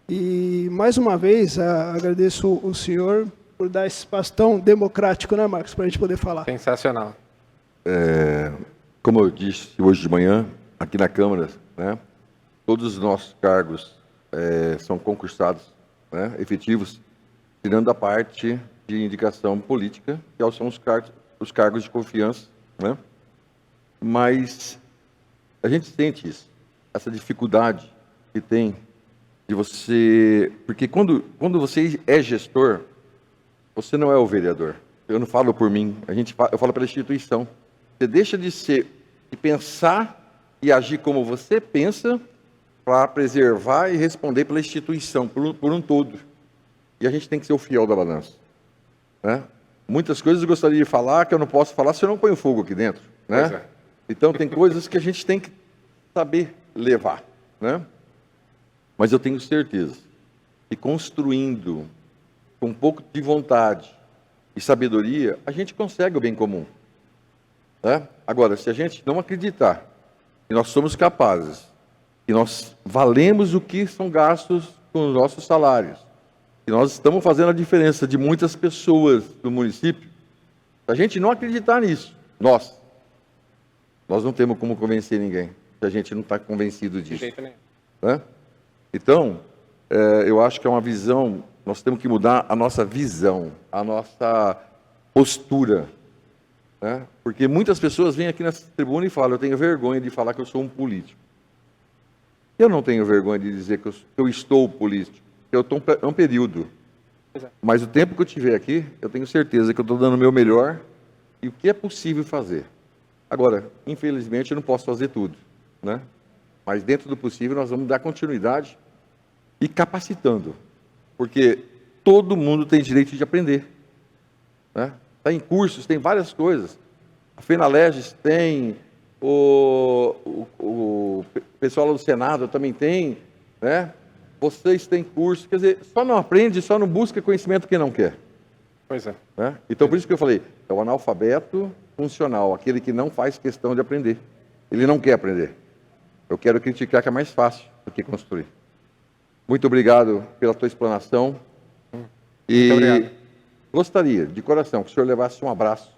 E, mais uma vez, agradeço o senhor por dar esse espaço tão democrático, né, Marcos, para a gente poder falar. Sensacional. Como eu disse hoje de manhã, aqui na Câmara, né, todos os nossos cargos são concursados, né, efetivos, tirando a parte de indicação política, que são os cargos de confiança, né? Mas a gente sente isso, essa dificuldade que tem de você... Porque quando você é gestor, você não é o vereador. Eu não falo por mim, eu falo pela instituição. Você deixa de pensar e agir como você pensa para preservar e responder pela instituição, por um todo. E a gente tem que ser o fiel da balança, né? Muitas coisas eu gostaria de falar que eu não posso falar se eu não ponho fogo aqui dentro, né? Então tem coisas que a gente tem que saber levar, né? Mas eu tenho certeza que construindo com um pouco de vontade e sabedoria, a gente consegue o bem comum, né? Agora, se a gente não acreditar que nós somos capazes, que nós valemos o que são gastos com os nossos salários, que nós estamos fazendo a diferença de muitas pessoas do município, se a gente não acreditar nisso, nós não temos como convencer ninguém, se a gente não está convencido disso. De jeito nenhum. Né? Então, eu acho que é uma visão, nós temos que mudar a nossa visão, a nossa postura, né? Porque muitas pessoas vêm aqui nessa tribuna e falam, eu tenho vergonha de falar que eu sou um político. Eu não tenho vergonha de dizer que eu estou político, eu estou um período. Mas o tempo que eu tiver aqui, eu tenho certeza que eu estou dando o meu melhor e o que é possível fazer. Agora, infelizmente, eu não posso fazer tudo, né? Mas dentro do possível, nós vamos dar continuidade e capacitando, porque todo mundo tem direito de aprender, né? Está em cursos, tem várias coisas. A FENALEGES tem, o pessoal do Senado também tem, né? Vocês têm curso, quer dizer, só não aprende, só não busca conhecimento quem não quer. Pois é. Né? Então, por isso que eu falei, é o analfabeto funcional, aquele que não faz questão de aprender. Ele não quer aprender. Eu quero criticar que é mais fácil do que construir. Muito obrigado pela tua explanação. E Muito obrigado. gostaria, de coração, que o senhor levasse um abraço,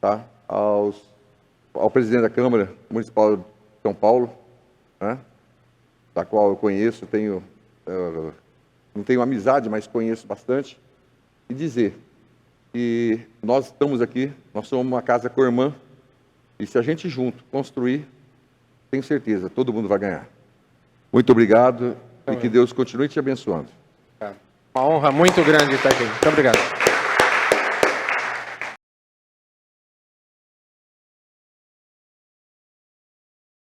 tá, ao presidente da Câmara Municipal de São Paulo, né, da qual eu conheço, não tenho amizade, mas conheço bastante, e dizer que nós estamos aqui, nós somos uma casa com-irmã, e se a gente junto construir, tenho certeza, todo mundo vai ganhar. Muito obrigado e que Deus continue te abençoando. Uma honra muito grande estar aqui. Muito obrigado.